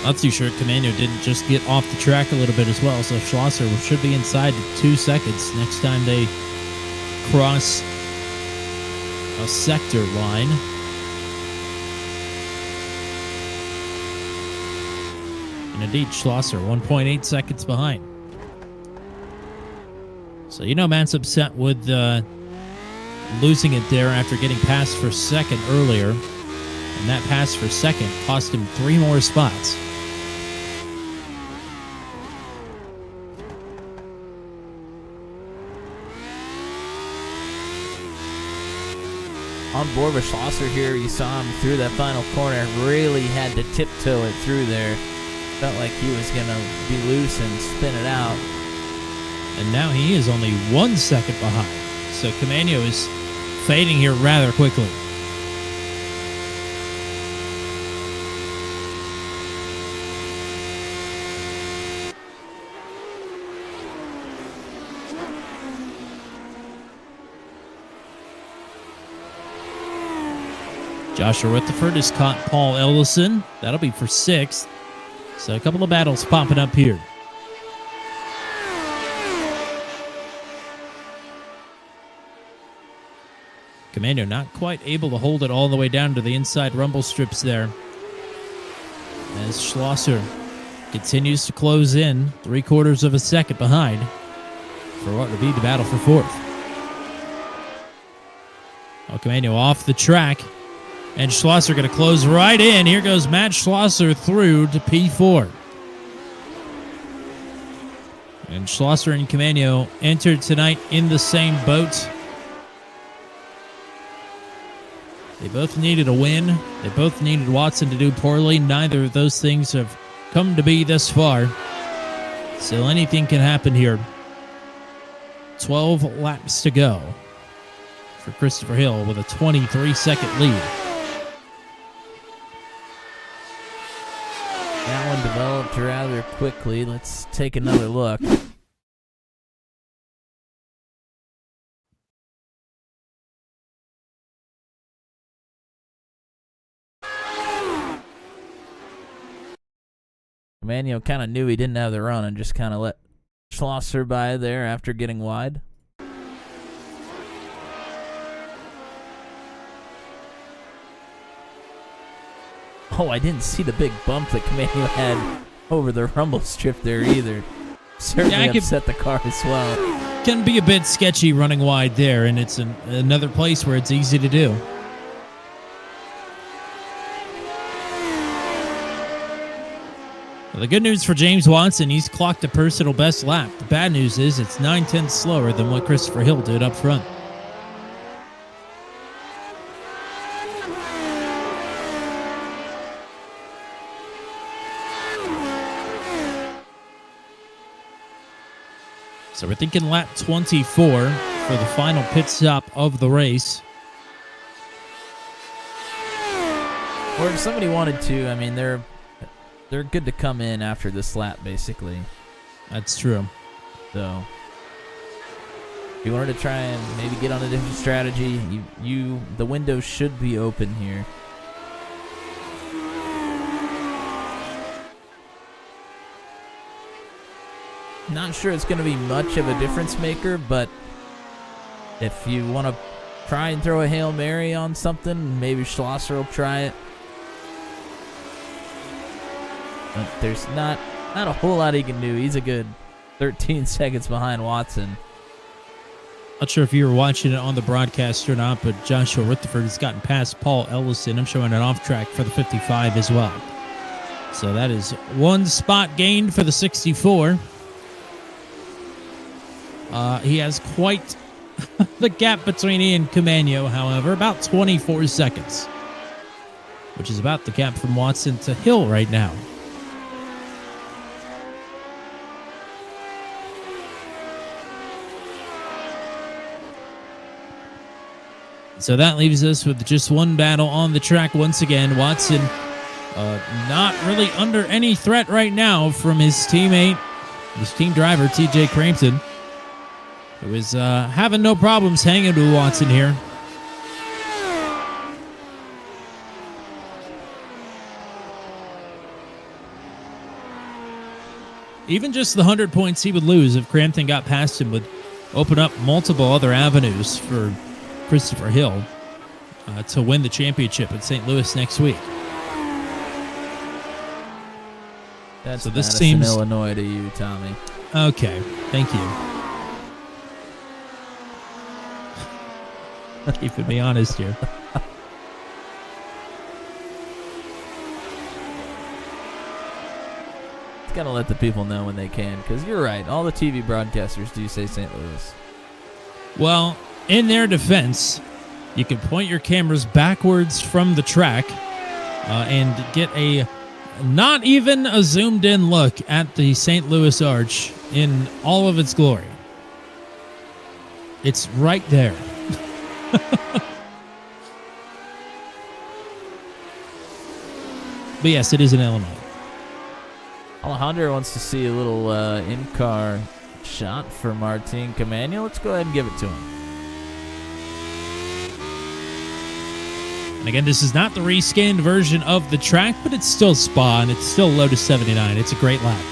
Not too sure Camano didn't just get off the track a little bit as well, so Schlosser should be inside 2 seconds next time they cross a sector line. And indeed, Schlosser 1.8 seconds behind. So Matt's upset with losing it there after getting passed for second earlier. And that pass for second cost him 3 more spots. On board with Schlosser here, you saw him through that final corner, really had to tiptoe it through there. Felt like he was going to be loose and spin it out. And now he is only 1 second behind. So Camano is fading here rather quickly. Joshua Rutherford has caught Paul Ellison. That'll be for 6th. So a couple of battles popping up here. Camano not quite able to hold it all the way down to the inside rumble strips there. As Schlosser continues to close in 3/4 of a second behind for what would be the battle for 4th. Camano off the track. And Schlosser going to close right in. Here goes Matt Schlosser through to P4. And Schlosser and Camano entered tonight in the same boat. They both needed a win. They both needed Watson to do poorly. Neither of those things have come to be thus far. So anything can happen here. 12 laps to go for Christopher Hill with a 23-second lead. That one developed rather quickly. Let's take another look. Camano kind of knew he didn't have the run and just kind of let Schlosser by there after getting wide. Oh, I didn't see the big bump that Camano had over the rumble strip there either. Certainly upset the car as well. Can be a bit sketchy running wide there, and it's another place where it's easy to do. Well, the good news for James Watson, he's clocked a personal best lap. The bad news is it's 9/10 slower than what Christopher Hill did up front. So we're thinking lap 24 for the final pit stop of the race. Or if somebody wanted to, I mean, they're good to come in after this lap, basically. That's true. So if you wanted to try and maybe get on a different strategy, the window should be open here. Not sure it's going to be much of a difference maker, but if you want to try and throw a Hail Mary on something, maybe Schlosser will try it. But there's not a whole lot he can do. He's a good 13 seconds behind Watson. Not sure if you were watching it on the broadcast or not, but Joshua Rutherford has gotten past Paul Ellison. I'm showing an off track for the 55 as well. So that is one spot gained for the 64. He has quite the gap between he and Camano, however, about 24 seconds, which is about the gap from Watson to Hill right now. So that leaves us with just one battle on the track once again. Watson not really under any threat right now from his teammate, his team driver, TJ Crampton, who is having no problems hanging with Watson here. Even just the 100 points he would lose if Crampton got past him would open up multiple other avenues for Christopher Hill to win the championship in St. Louis next week. That's so this Madison, seems Illinois to you, Tommy. Okay, thank you. Keeping me honest here. Gotta let the people know when they can, because you're right. All the TV broadcasters do say St. Louis. Well, in their defense, you can point your cameras backwards from the track and get a not even a zoomed-in look at the St. Louis Arch in all of its glory. It's right there. But yes, it is in Illinois. Alejandro wants to see a little in-car shot for Martin Camano. Let's go ahead and give it to him. And again, this is not the reskinned version of the track, but it's still Spa, and it's still Lotus 79. It's a great lap.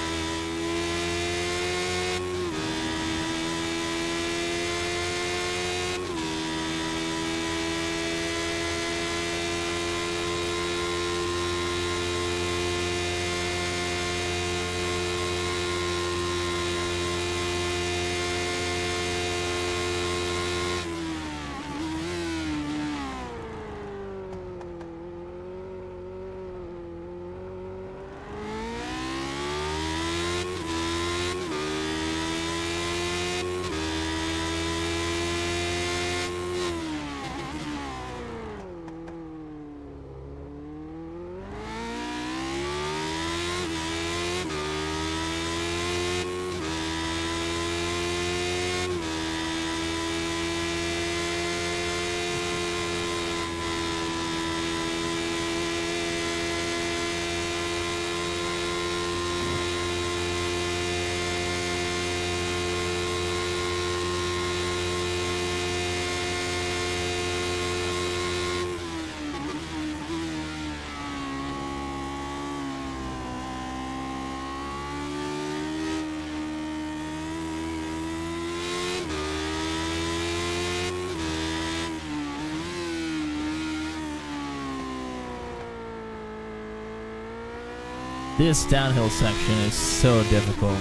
This downhill section is so difficult.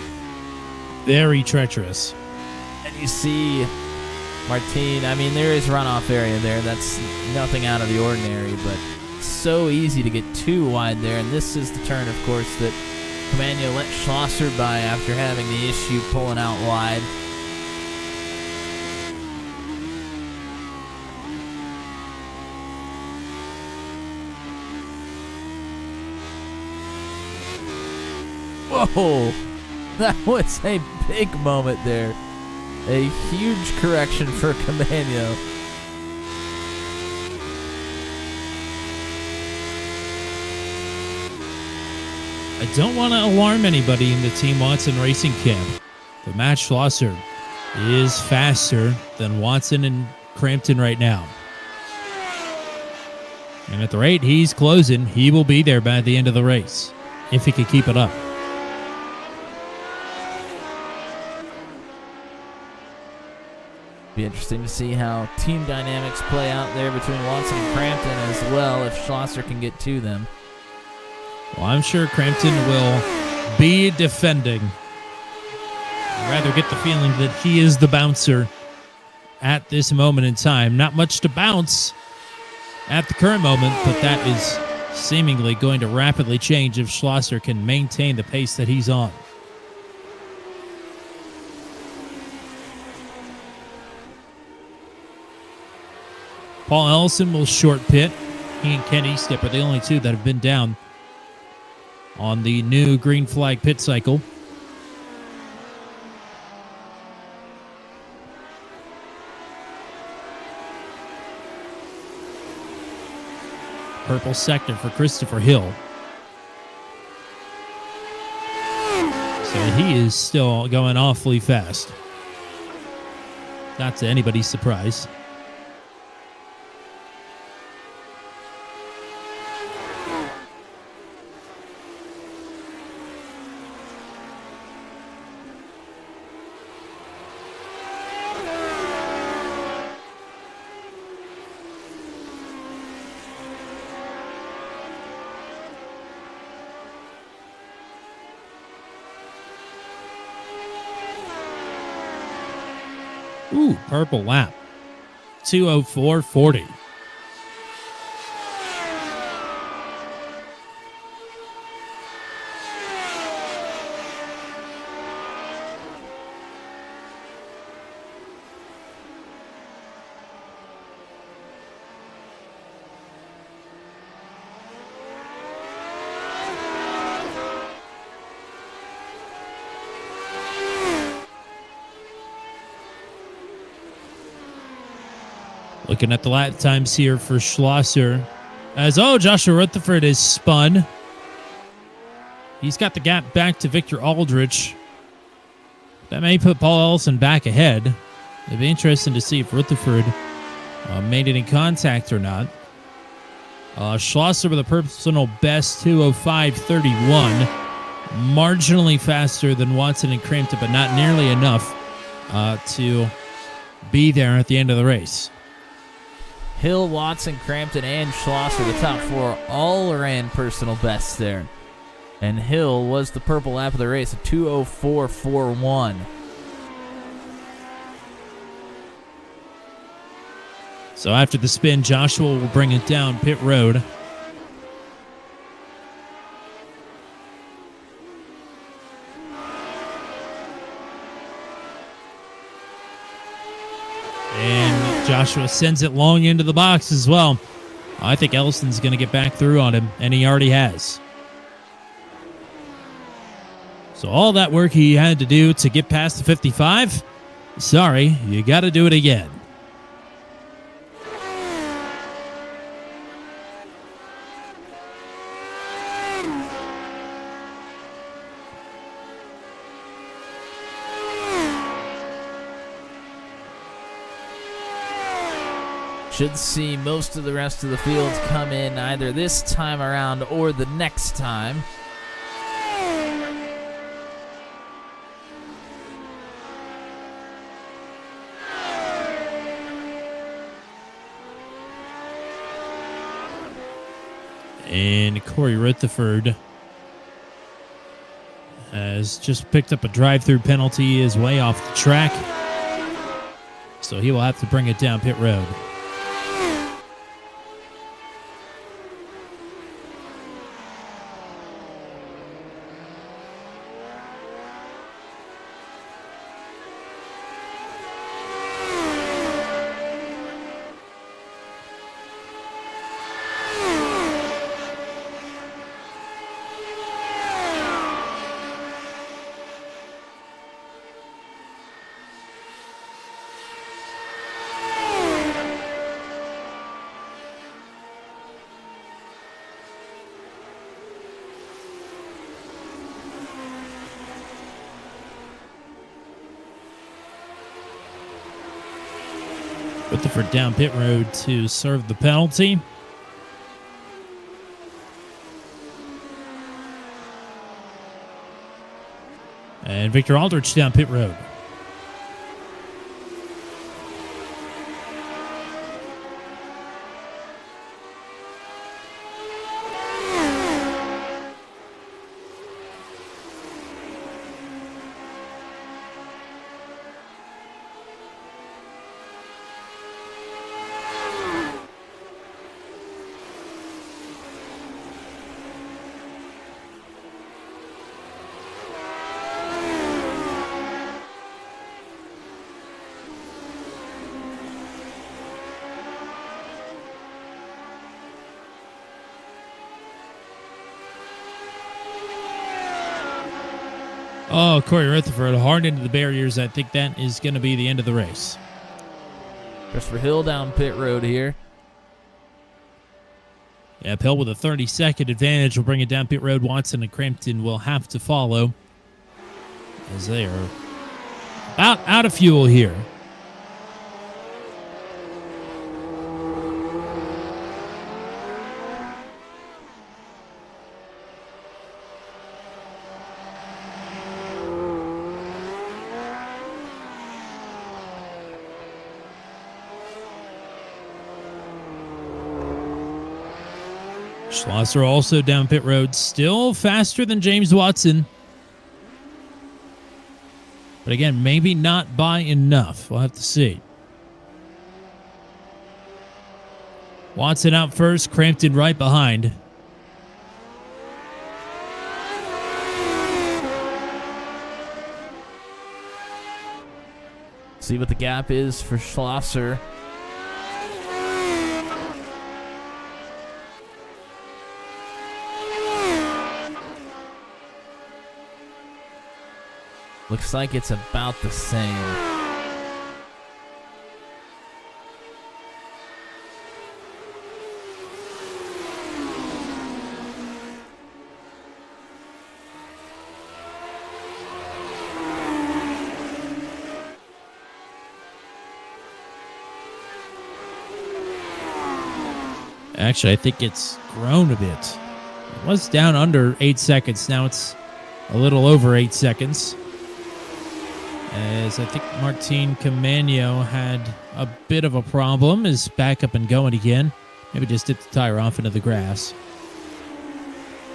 Very treacherous. And you see Martin, I mean, there is runoff area there. That's nothing out of the ordinary, but so easy to get too wide there. And this is the turn, of course, that Camano let Schlosser by after having the issue pulling out wide. Whoa, that was a big moment there. A huge correction for Camano. I don't want to alarm anybody in the Team Watson Racing camp, but Matt Schlosser is faster than Watson and Crampton right now. And at the rate he's closing, he will be there by the end of the race, if he can keep it up. Be interesting to see how team dynamics play out there between Watson and Crampton as well, if Schlosser can get to them. Well, I'm sure Crampton will be defending. I rather get the feeling that he is the bouncer at this moment in time. Not much to bounce at the current moment, but that is seemingly going to rapidly change if Schlosser can maintain the pace that he's on. Paul Ellison will short pit. He and Ken Eastep are the only two that have been down on the new green flag pit cycle. Purple sector for Christopher Hill. So he is still going awfully fast. Not to anybody's surprise. Ooh, purple lap. 2:04.40. Looking at the lap times here for Schlosser. Joshua Rutherford is spun. He's got the gap back to Victor Aldrich. That may put Paul Ellison back ahead. It'd be interesting to see if Rutherford made any contact or not. Schlosser with a personal best 2:05.31. Marginally faster than Watson and Crampton, but not nearly enough to be there at the end of the race. Hill, Watson, Crampton, and Schlosser, the top four, all ran personal bests there. And Hill was the purple lap of the race at 2:04.41. So after the spin, Joshua will bring it down pit road. And Joshua sends it long into the box as well. I think Ellison's going to get back through on him, and he already has. So all that work he had to do to get past the 55, sorry, you got to do it again. Should see most of the rest of the fields come in either this time around or the next time. And Corey Rutherford has just picked up a drive-through penalty. He is way off the track, so he will have to bring it down pit road. Rutherford down pit road to serve the penalty. And Victor Aldrich down pit road. Oh, Corey Rutherford hard into the barriers. I think that is going to be the end of the race. Christopher Hill down pit road here. Yeah, Hill with a 30-second advantage will bring it down pit road. Watson and Crampton will have to follow as they are about out of fuel here. Schlosser also down pit road, still faster than James Watson. But again, maybe not by enough. We'll have to see. Watson out first, Crampton right behind. See what the gap is for Schlosser. Looks like it's about the same. Actually, I think it's grown a bit. It was down under 8 seconds. Now it's a little over 8 seconds. As I think Martin Camano had a bit of a problem, is back up and going again. Maybe just dipped the tire off into the grass.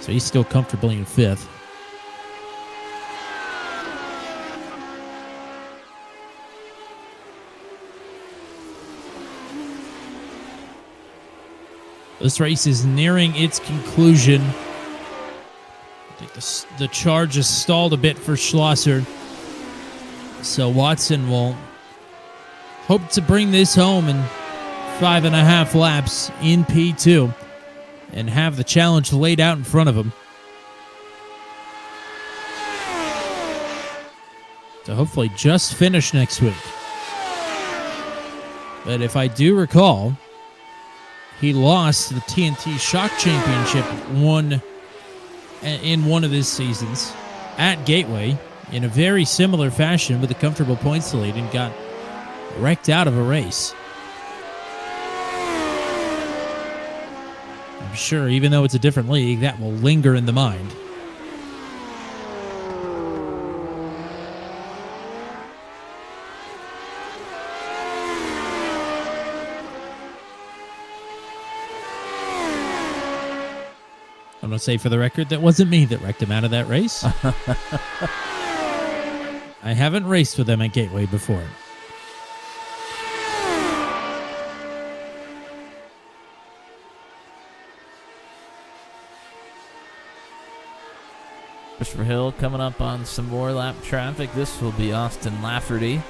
So he's still comfortably in fifth. This race is nearing its conclusion. I think the charge has stalled a bit for Schlosser. So Watson will hope to bring this home in 5.5 laps in P2 and have the challenge laid out in front of him. To hopefully just finish next week. But if I do recall, he lost the TNT Shock Championship in one of his seasons at Gateway in a very similar fashion with a comfortable points lead and got wrecked out of a race. I'm sure, even though it's a different league, that will linger in the mind. I'm going to say for the record, that wasn't me that wrecked him out of that race. I haven't raced with them at Gateway before. Christopher Hill coming up on some more lap traffic. This will be Austin Lafferty.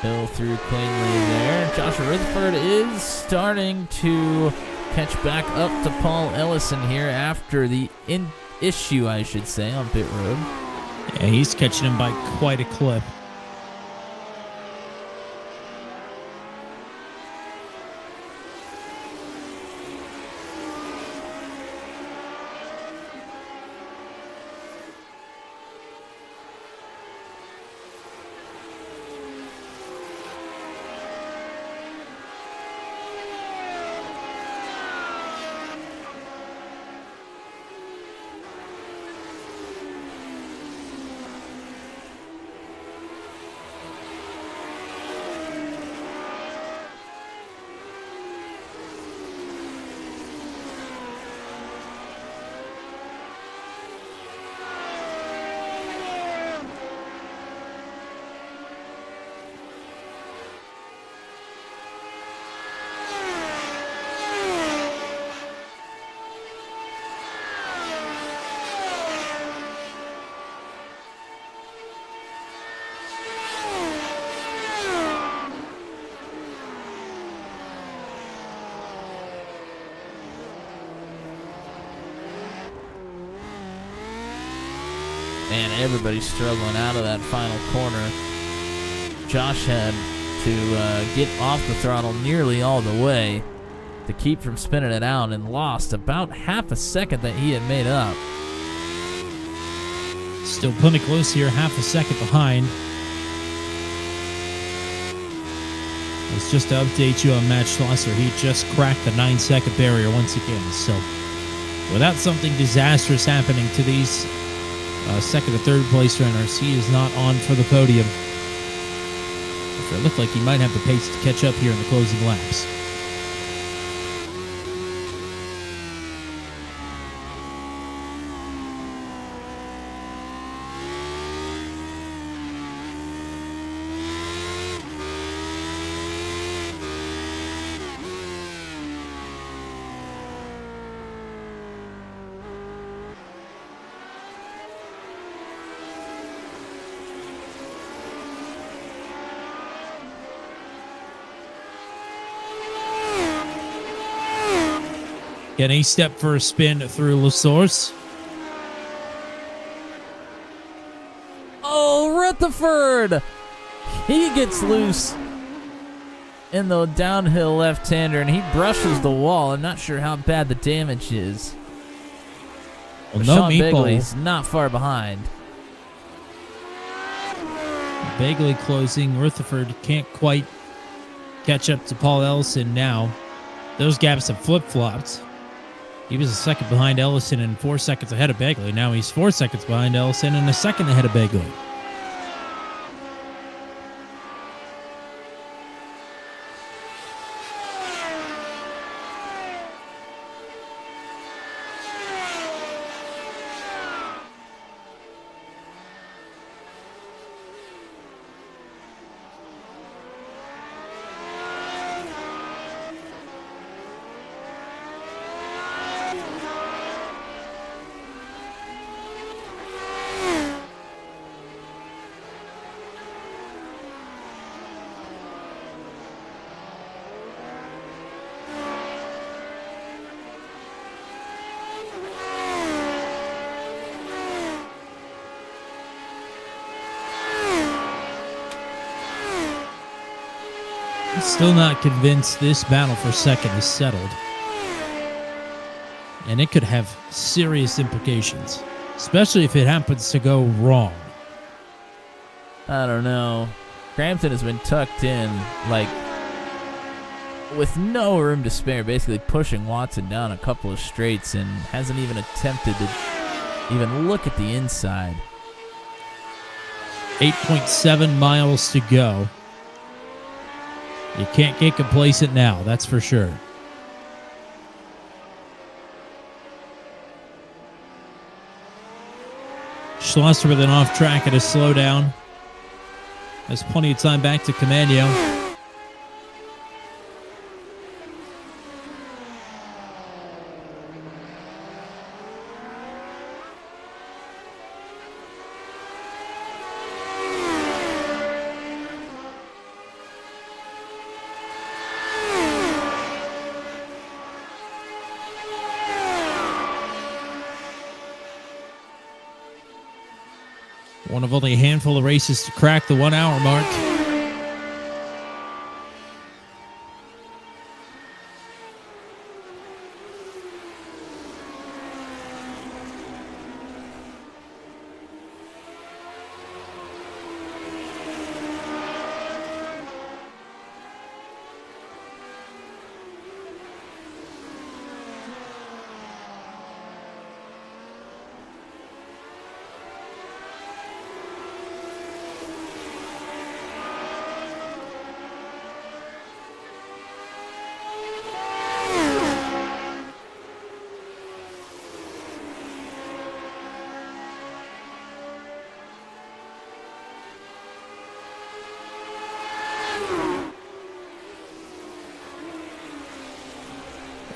Hill through cleanly there. Joshua Rutherford is starting to catch back up to Paul Ellison here after the issue, I should say, on pit road. Yeah, he's catching him by quite a clip. Everybody's struggling out of that final corner. Josh had to get off the throttle nearly all the way to keep from spinning it out and lost about half a second that he had made up. Still plenty close here, half a second behind. It's just to update you on Matt Schlosser. He just cracked the 9-second barrier once again. So without something disastrous happening to these second and third place runners, he is not on for the podium. It looked like he might have the pace to catch up here in the closing laps. Can he step for a spin through La Source? Oh, Rutherford! He gets loose in the downhill left-hander, and he brushes the wall. I'm not sure how bad the damage is. Well, But no Sean meatball. Begley's not far behind. Bagley closing. Rutherford can't quite catch up to Paul Ellison now. Those gaps have flip-flopped. He was a second behind Ellison and 4 seconds ahead of Bagley. Now he's 4 seconds behind Ellison and a second ahead of Bagley. Still not convinced this battle for second is settled. And it could have serious implications, especially if it happens to go wrong. I don't know. Crampton has been tucked in, like, with no room to spare, basically pushing Watson down a couple of straights and hasn't even attempted to even look at the inside. 8.7 miles to go. You can't get complacent now, that's for sure. Schlosser with an off track and a slowdown. Has plenty of time back to Camano. One of only a handful of races to crack the 1 hour mark.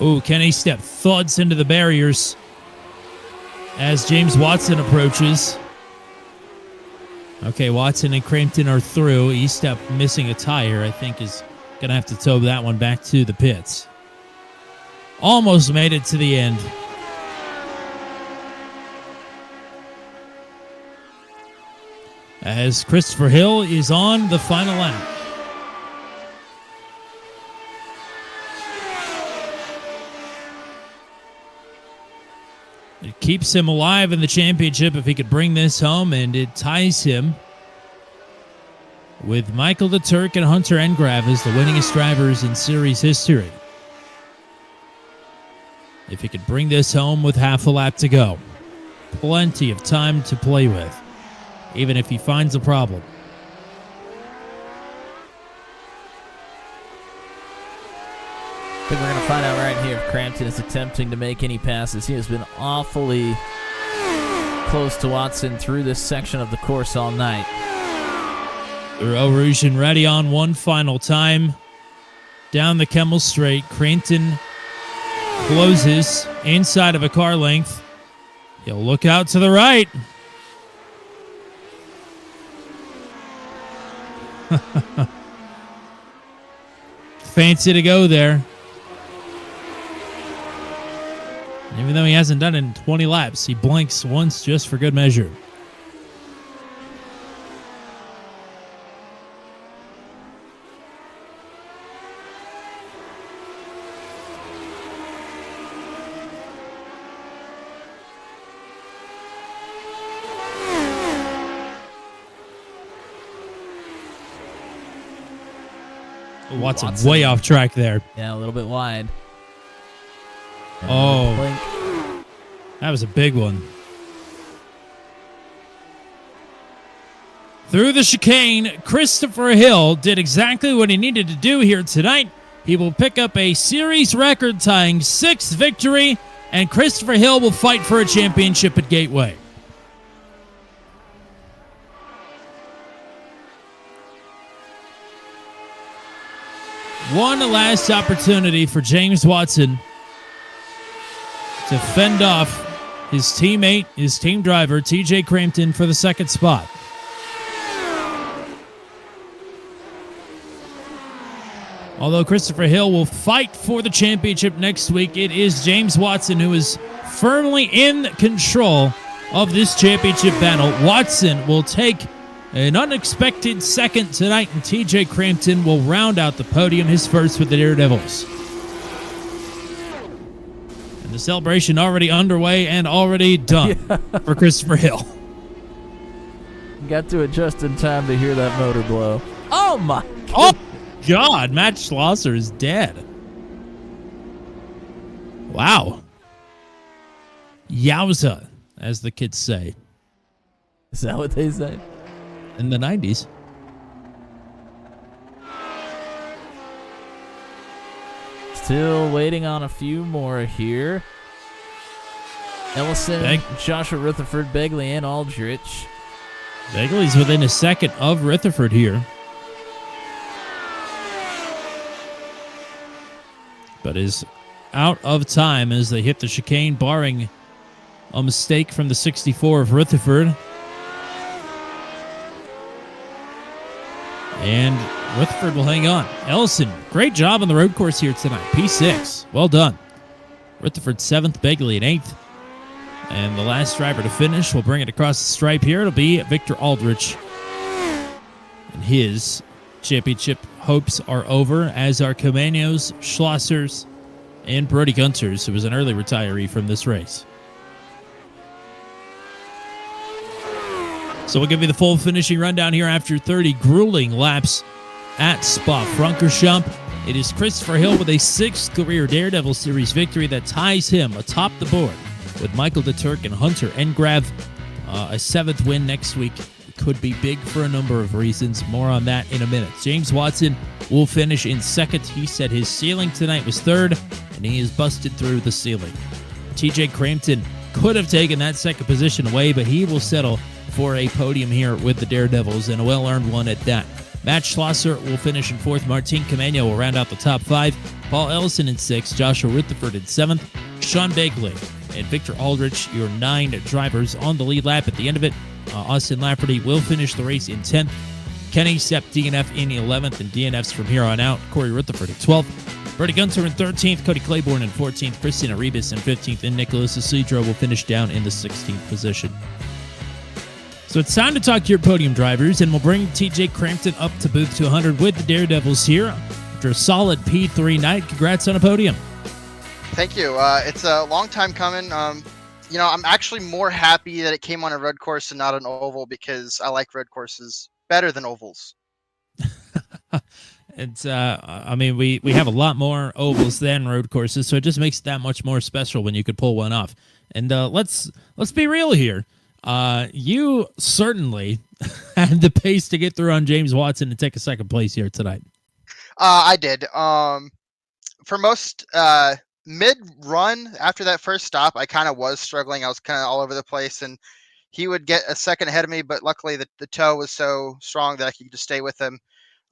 Ooh, Kenny Step thuds into the barriers as James Watson approaches. Okay, Watson and Crampton are through. E-Step missing a tire, I think, is going to have to tow that one back to the pits. Almost made it to the end. as Christopher Hill is on the final lap. It keeps him alive in the championship if he could bring this home, and it ties him with Michael the Turk and Hunter Engrav as the winningest drivers in series history. If he could bring this home with half a lap to go. Plenty of time to play with, even if he finds a problem. I think we're going to find out right here if Crampton is attempting to make any passes. He has been awfully close to Watson through this section of the course all night. DIRTVIsion ready on one final time. Down the Kemmel Straight, Crampton closes inside of a car length. He'll look out to the right. Fancy to go there. Even though he hasn't done it in 20 laps, he blinks once just for good measure. Watson way off track there. Yeah, a little bit wide. Oh, Blink. that was a big one. Through the chicane, Christopher Hill did exactly what he needed to do here tonight. He will pick up a series record-tying 6th victory, and Christopher Hill will fight for a championship at Gateway. One last opportunity for James Watson to fend off his teammate, his team driver, TJ Crampton, for the second spot. Although Christopher Hill will fight for the championship next week, it is James Watson who is firmly in control of this championship battle. Watson will take an unexpected second tonight, and TJ Crampton will round out the podium, his first with the Daredevils. And the celebration already underway and already done for Christopher Hill. Got to it just in time to hear that motor blow. Oh, my. Oh, God. Matt Schlosser is dead. Wow. Yowza, as the kids say. Is that what they say? In the 90s. Still waiting on a few more here. Ellison, Joshua Rutherford, Begley, and Aldrich. Begley's within a second of Rutherford here. But is out of time as they hit the chicane, barring a mistake from the 64 of Rutherford. And Rutherford will hang on. Ellison, great job on the road course here tonight. P6, well done. Rutherford 7th, Begley at 8th. And the last driver to finish will bring it across the stripe here. It'll be Victor Aldrich. And his championship hopes are over, as are Comanios, Schlossers, and Brody Gunters, who was an early retiree from this race. So we'll give you the full finishing rundown here after 30 grueling laps at Spa-Francorchamps. It is Christopher Hill with a 6th career Daredevil Series victory that ties him atop the board with Michael DeTurk and Hunter Engrav. A 7th win next week could be big for a number of reasons. More on that in a minute. James Watson will finish in 2nd. He said his ceiling tonight was 3rd, and he has busted through the ceiling. TJ Crampton could have taken that 2nd position away, but he will settle for a podium here with the Daredevils, and a well-earned one at that. Matt Schlosser will finish in 4th. Martin Camano will round out the top 5. Paul Ellison in 6th. Joshua Rutherford in 7th. Sean Begley and Victor Aldrich, your 9 drivers on the lead lap. At the end of it, Austin Lafferty will finish the race in 10th. Kenny Sepp DNF in 11th, and DNFs from here on out. Corey Rutherford in 12th. Brody Gunter in 13th. Cody Claiborne in 14th. Christina Rebus in 15th. And Nicholas Isidro will finish down in the 16th position. So it's time to talk to your podium drivers, and we'll bring TJ Crampton up to booth 200 with the Daredevils here after a solid P3 night. Congrats on a podium. Thank you. It's a long time coming. I'm actually more happy that it came on a road course and not an oval because I like road courses better than ovals. It's we have a lot more ovals than road courses, so it just makes it that much more special when you could pull one off. And let's be real here. You certainly had the pace to get through on James Watson and take a second place here tonight. I did. For most mid-run after that first stop, I kind of was struggling. I was kind of all over the place, and he would get a second ahead of me, but luckily the toe was so strong that I could just stay with him.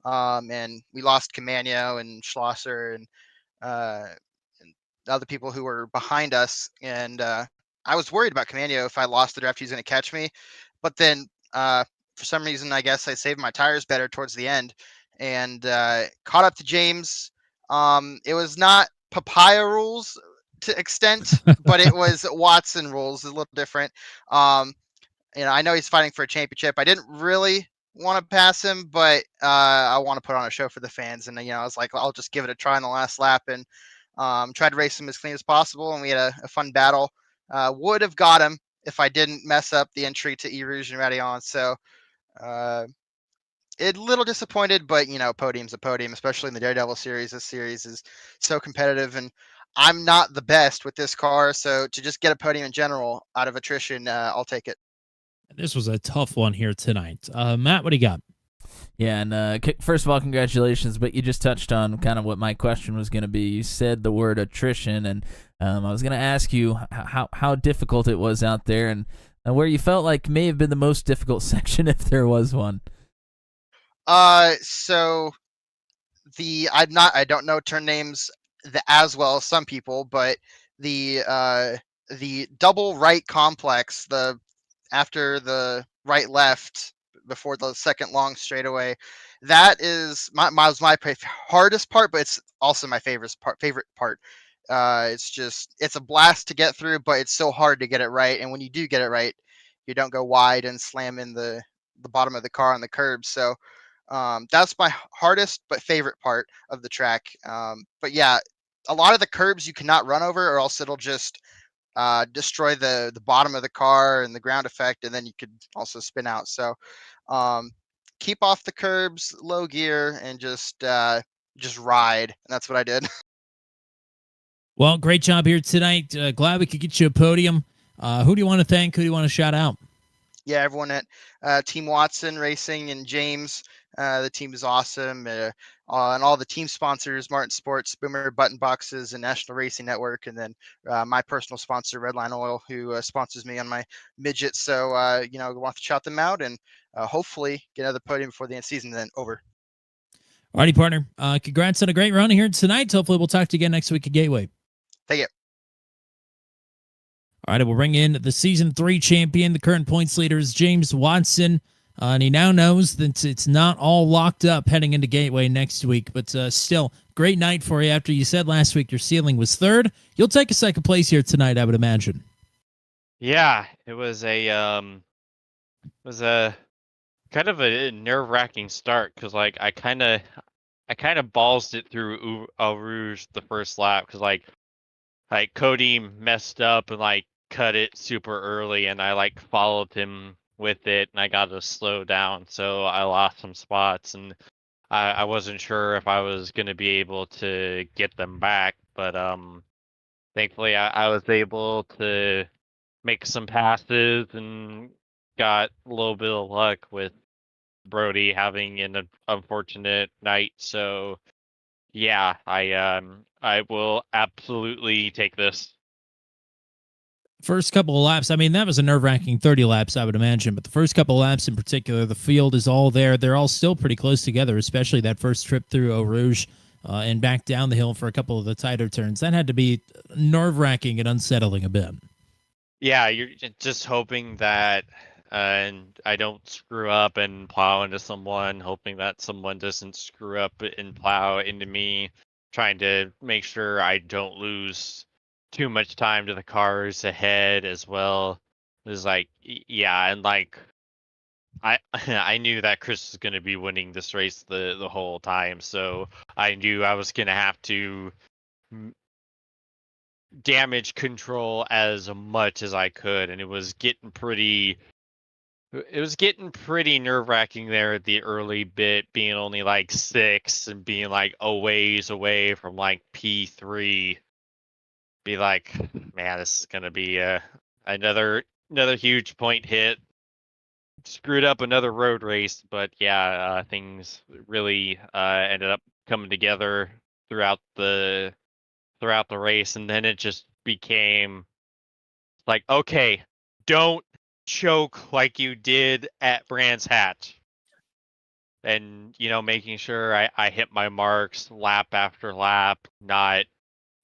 And we lost Camano and Schlosser and the other people who were behind us. And I was worried about Camano. If I lost the draft, he was going to catch me. But then for some reason, I guess I saved my tires better towards the end and caught up to James. It was not papaya rules to extent, but it was Watson rules, a little different. I know he's fighting for a championship. I didn't really want to pass him, but I want to put on a show for the fans. And, I was like, I'll just give it a try on the last lap and tried to race him as clean as possible. And we had a fun battle. Would have got him if I didn't mess up the entry to E-Rouge and Radion. So a little disappointed, but, podium's a podium, especially in the Daredevil series. This series is so competitive, and I'm not the best with this car. So to just get a podium in general out of attrition, I'll take it. This was a tough one here tonight. Matt, what do you got? Yeah, and first of all, congratulations, but you just touched on kind of what my question was going to be. You said the word attrition, and I was going to ask you how difficult it was out there and where you felt like may have been the most difficult section if there was one. So I don't know turn names as well as some people, but the double right complex, after the right left before the second long straightaway, that is my hardest part, but it's also my favorite part. It's a blast to get through, but it's so hard to get it right. And when you do get it right, you don't go wide and slam in the bottom of the car on the curb. So that's my hardest but favorite part of the track. But yeah, a lot of the curbs you cannot run over, or else it'll just destroy the bottom of the car and the ground effect, and then you could also spin out. So keep off the curbs, low gear, and just ride. And that's what I did. Well, great job here tonight. Glad we could get you a podium. Who do you want to thank? Who do you want to shout out? Yeah, everyone at Team Watson Racing and James. The team is awesome. And all the team sponsors, Martin Sports, Boomer Button Boxes, and National Racing Network. And then my personal sponsor, Redline Oil, who sponsors me on my midget. So, we'll have to shout them out and hopefully get another podium before the end of the season. Then over. All righty, partner. Congrats on a great run here tonight. Hopefully we'll talk to you again next week at Gateway. Thank you. All right, we'll bring in the Season 3 champion, the current points leader is James Watson. And he now knows that it's not all locked up heading into Gateway next week. But still, great night for you. After you said last week your ceiling was third, you'll take a second place here tonight, I would imagine. Yeah, it was a kind of a nerve-wracking start because I kind of ballsed it through Eau Rouge the first lap because Cody messed up and cut it super early, and I followed him with it, and I got to slow down, so I lost some spots, and I wasn't sure if I was going to be able to get them back, but thankfully I was able to make some passes and got a little bit of luck with Brody having an unfortunate night. So yeah, I will absolutely take this. First couple of laps, that was a nerve-wracking 30 laps, I would imagine, but the first couple of laps in particular, the field is all there. They're all still pretty close together, especially that first trip through Eau Rouge and back down the hill for a couple of the tighter turns. That had to be nerve-wracking and unsettling a bit. Yeah, you're just hoping that I don't screw up and plow into someone, hoping that someone doesn't screw up and plow into me, trying to make sure I don't lose too much time to the cars ahead as well. It was I knew that Chris was going to be winning this race the whole time, so I knew I was going to have to damage control as much as I could, and it was getting pretty nerve-wracking there at the early bit, being only like 6 and being like a ways away from like P3. Be like, man, this is gonna be another huge point hit. Screwed up another road race, but yeah, things really ended up coming together throughout the race, and then it just became like, okay, don't choke like you did at Brands Hatch. And, making sure I hit my marks lap after lap, not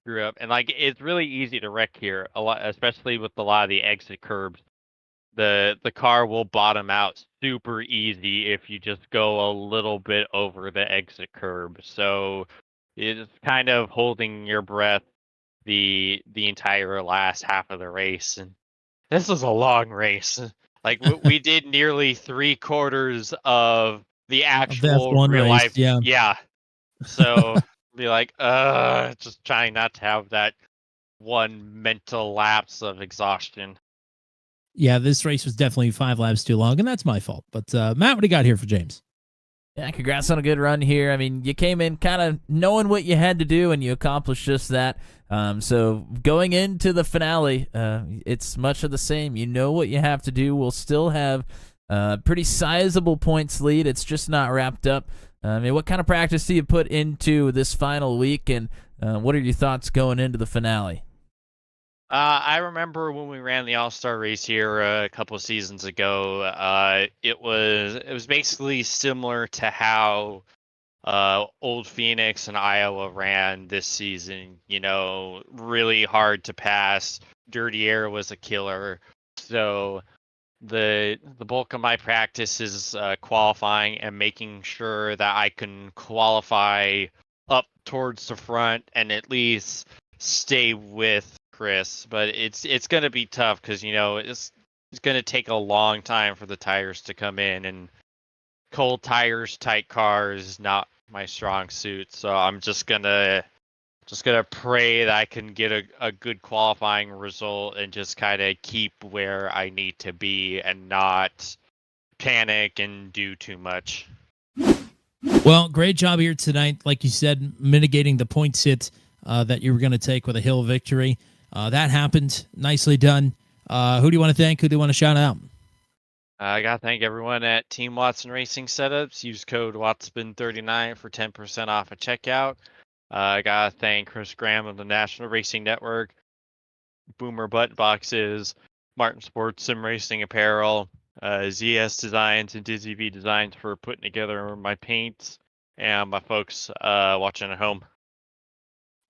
screw up. And like, it's really easy to wreck here, a lot, especially with a lot of the exit curbs. The car will bottom out super easy if you just go a little bit over the exit curb. So it's kind of holding your breath the entire last half of the race. And this was a long race. Like we did nearly 3/4 of the actual F1 real race, life. yeah. Yeah. So be like, just trying not to have that one mental lapse of exhaustion. Yeah, this race was definitely 5 laps too long, and that's my fault. But Matt, what do you got here for James? Yeah, congrats on a good run here. I mean, you came in kind of knowing what you had to do, and you accomplished just that. So going into the finale, it's much of the same. You know what you have to do. We'll still have pretty sizable points lead. It's just not wrapped up. I mean, what kind of practice do you put into this final week, and what are your thoughts going into the finale? I remember when we ran the All-Star race here a couple of seasons ago. It was basically similar to how Old Phoenix and Iowa ran this season. Really hard to pass. Dirty Air was a killer. So the bulk of my practice is qualifying and making sure that I can qualify up towards the front and at least stay with Chris. But it's going to be tough because it's going to take a long time for the tires to come in, and cold tires, tight cars is not my strong suit. So I'm just gonna pray that I can get a good qualifying result and just kind of keep where I need to be and not panic and do too much. Well, great job here tonight. Like you said, mitigating the points hit that you were going to take with a hill victory. That happened. Nicely done. Who do you want to thank? Who do you want to shout out? I got to thank everyone at Team Watson Racing Setups. Use code WATSPIN39 for 10% off at checkout. I got to thank Chris Graham of the National Racing Network, Boomer Butt Boxes, Martin Sports Sim Racing Apparel, ZS Designs, and Dizzy V Designs for putting together my paints, and my folks watching at home.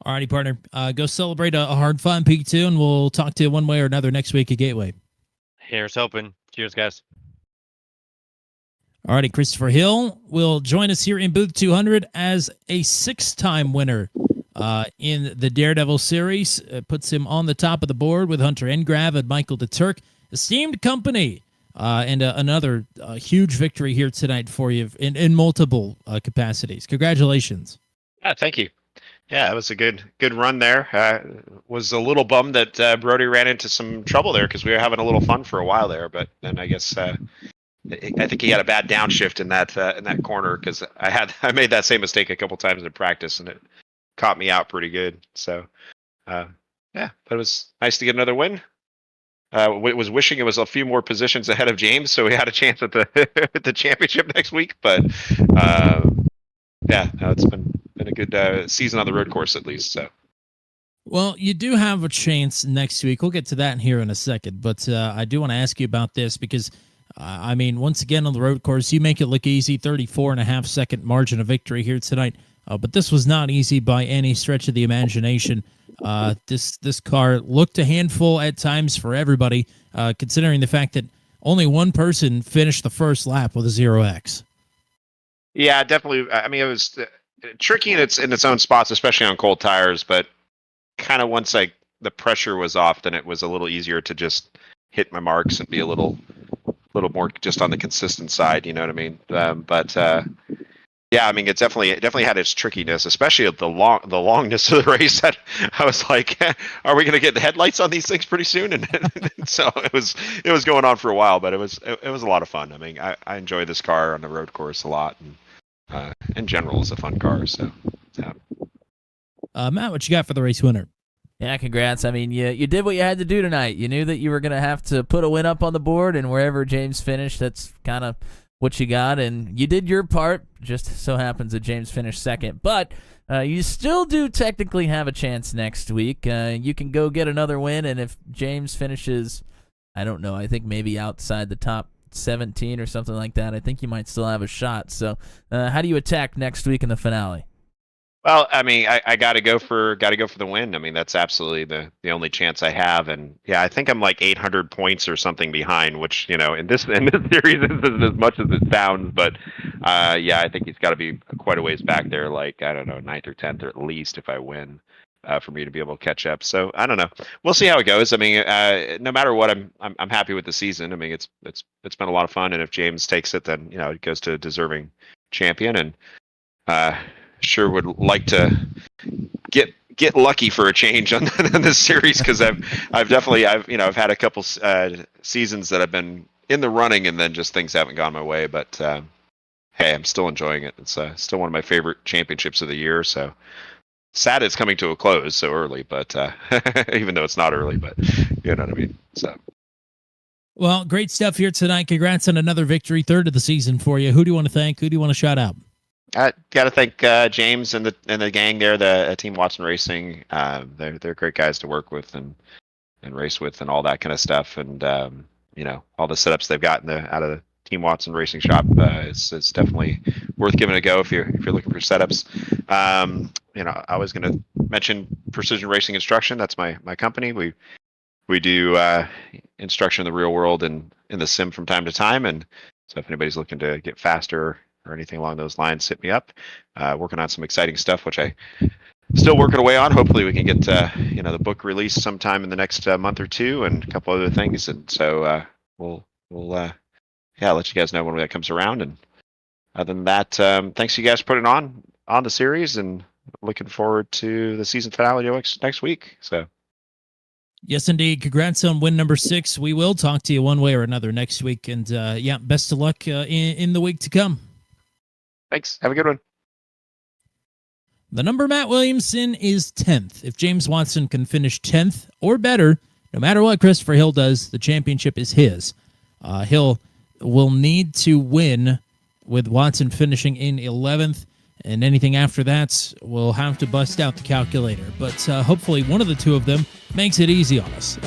Alrighty, partner. Go celebrate a hard-fought P2, and we'll talk to you one way or another next week at Gateway. Here's hoping. Cheers, guys. Alrighty, Christopher Hill will join us here in Booth 200 as a 6-time winner in the Daredevil series. Puts him on the top of the board with Hunter Engrav and Michael DeTurk. Esteemed company. And another huge victory here tonight for you in multiple capacities. Congratulations. Thank you. Yeah, it was a good run there. Was a little bummed that Brody ran into some trouble there because we were having a little fun for a while there. But then I guess I think he had a bad downshift in that corner because I made that same mistake a couple times in practice and it caught me out pretty good. So yeah, but it was nice to get another win. Was wishing it was a few more positions ahead of James, so we had a chance at the championship next week. But yeah, no, it's been a good season on the road course at least. So, well, you do have a chance next week. We'll get to that here in a second, but I do want to ask you about this because, I mean, once again on the road course, you make it look easy, 34.5-second margin of victory here tonight. But this was not easy by any stretch of the imagination. This car looked a handful at times for everybody, considering the fact that only one person finished the first lap with a 0X. Yeah, definitely. I mean, it was tricky in its own spots, especially on cold tires. But kind of once the pressure was off, then it was a little easier to just hit my marks and be a little little more just on the consistent side. You know what I mean? But yeah, I mean, it's definitely had its trickiness, especially at the longness of the race. That I was like, are we going to get the headlights on these things pretty soon? And so it was going on for a while, but it was a lot of fun. I mean, I enjoy this car on the road course a lot, and in general, it's a fun car. So, Matt, what you got for the race winner? Yeah, congrats. I mean, you did what you had to do tonight. You knew that you were going to have to put a win up on the board, and wherever James finished, that's kind of what you got, and you did your part. Just so happens that James finished second, but you still do technically have a chance next week. You can go get another win, and if James finishes, I don't know, I think maybe outside the top 17 or something like that, I think you might still have a shot. So how do you attack next week in the finale? Well, I mean, I got to go for the win. I mean, that's absolutely the only chance I have, and yeah, I think I'm like 800 points or something behind, which in this series isn't as much as it sounds, but yeah, I think he's got to be quite a ways back there, like I don't know, 9th or 10th or at least if I win, for me to be able to catch up. So I don't know. We'll see how it goes. I mean, no matter what, I'm happy with the season. I mean, it's been a lot of fun, and if James takes it, then it goes to a deserving champion, and sure would like to get lucky for a change on this series, because I've had a couple seasons that I've been in the running and then just things haven't gone my way. But hey, I'm still enjoying it. It's still one of my favorite championships of the year. So sad it's coming to a close so early, but even though it's not early, but you know what I mean. So. Well, great stuff here tonight. Congrats on another victory, third of the season for you. Who do you want to thank? Who do you want to shout out? I got to thank James and the gang there, the Team Watson Racing. They're great guys to work with and race with and all that kind of stuff. And all the setups they've got out of the Team Watson Racing shop, it's definitely worth giving it a go if you're looking for setups. I was going to mention Precision Racing Instruction. That's my company. We do instruction in the real world and in the sim from time to time. And so if anybody's looking to get faster or anything along those lines, hit me up. Working on some exciting stuff, which I still working away on. Hopefully we can get the book released sometime in the next month or two, and a couple other things. And so we'll let you guys know when that comes around. And other than that, thanks you guys for putting on the series, and looking forward to the season finale next week. So. Yes, indeed. Congrats on win number 6. We will talk to you one way or another next week, and best of luck in the week to come. Thanks. Have a good one. The number Matt Williamson is 10th. If James Watson can finish 10th or better, no matter what Christopher Hill does, the championship is his. Hill will need to win with Watson finishing in 11th, and anything after that will have to bust out the calculator. But hopefully one of the two of them makes it easy on us.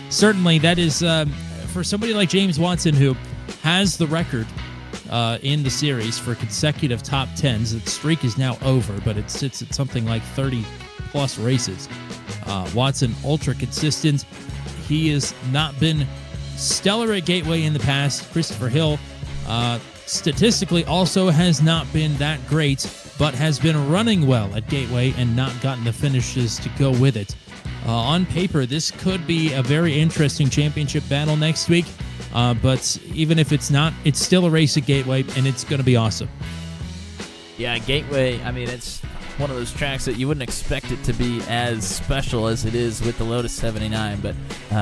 Certainly that is, for somebody like James Watson, who has the record in the series for consecutive top 10s. The streak is now over, but it sits at something like 30-plus races. Watson, ultra consistent. He has not been stellar at Gateway in the past. Christopher Hill, statistically, also has not been that great, but has been running well at Gateway and not gotten the finishes to go with it. On paper, this could be a very interesting championship battle next week. But even if it's not, it's still a race at Gateway, and it's going to be awesome. Yeah, Gateway, I mean, it's one of those tracks that you wouldn't expect it to be as special as it is with the Lotus 79, but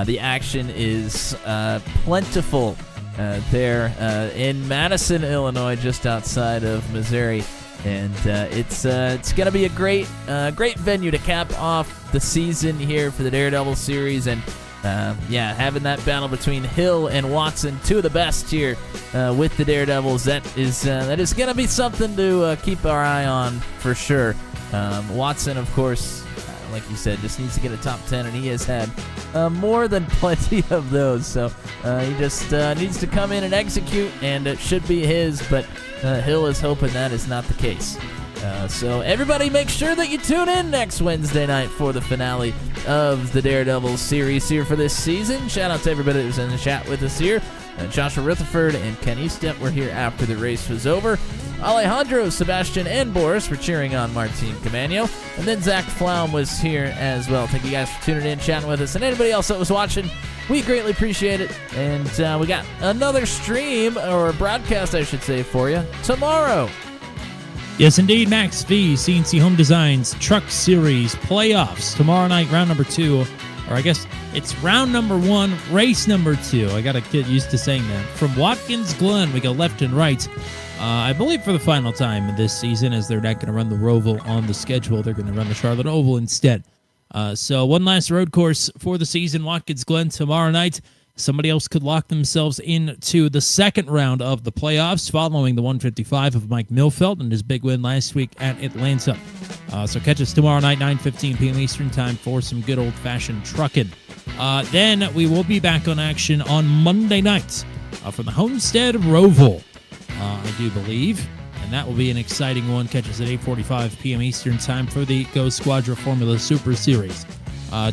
the action is plentiful there in Madison, Illinois, just outside of Missouri. And it's going to be a great venue to cap off the season here for the Daredevil series. And having that battle between Hill and Watson, two of the best here with the Daredevils, that is going to be something to keep our eye on for sure. Watson, of course, like you said, just needs to get a top 10, and he has had more than plenty of those. So he just needs to come in and execute, and it should be his, but Hill is hoping that is not the case. So everybody make sure that you tune in next Wednesday night for the finale of the Daredevil series here for this season. Shout out to everybody that was in the chat with us here. Joshua Rutherford and Ken Eastep were here after the race was over. Alejandro, Sebastian, and Boris were cheering on Martin Camano. And then Zach Flaum was here as well. Thank you guys for tuning in, chatting with us. And anybody else that was watching, We greatly appreciate it. And we got another stream, or broadcast, I should say, for you tomorrow. Yes, indeed, Max V, CNC Home Designs Truck Series Playoffs. Tomorrow night, round number 2. Or I guess it's round number 1, race number 2. I got to get used to saying that. From Watkins Glen, we go left and right. I believe for the final time this season, as they're not going to run the Roval on the schedule. They're going to run the Charlotte Oval instead. So one last road course for the season, Watkins Glen tomorrow night. Somebody else could lock themselves into the second round of the playoffs following the 155 of Mike Milfeld and his big win last week at Atlanta. So catch us tomorrow night, 9:15 p.m. Eastern Time for some good old-fashioned trucking. Then we will be back on action on Monday night from the Homestead Roval, I do believe. And that will be an exciting one. Catch us at 8:45 p.m. Eastern Time for the Go Squadra Formula Super Series.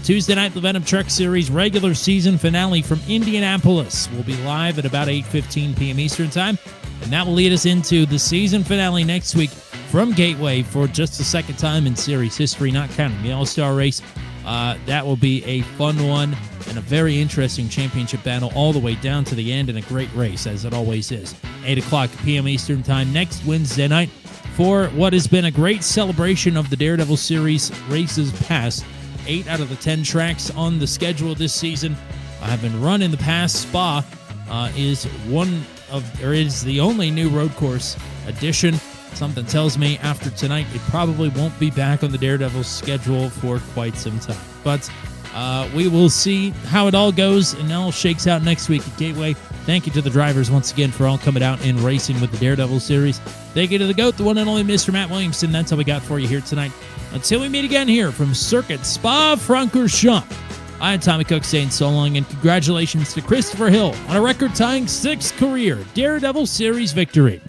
Tuesday night, the Venom Truck Series regular season finale from Indianapolis will be live at about 8:15 p.m. Eastern Time. And that will lead us into the season finale next week from Gateway for just the second time in series history, not counting the All-Star race. That will be a fun one and a very interesting championship battle all the way down to the end, and a great race, as it always is. 8 o'clock p.m. Eastern Time next Wednesday night for what has been a great celebration of the Daredevil Series races past. 8 out of the 10 tracks on the schedule this season have been run in the past. Spa is the only new road course addition. Something tells me after tonight it probably won't be back on the Daredevil schedule for quite some time. But we will see how it all goes and all shakes out next week at Gateway. Thank you to the drivers once again for all coming out and racing with the Daredevil Series. Thank you to the GOAT, the one and only Mr. Matt Williamson. That's all we got for you here tonight. Until we meet again here from Circuit Spa-Francorchamps, I am Tommy Cook saying so long, and congratulations to Christopher Hill on a record-tying 6th career Daredevil Series victory.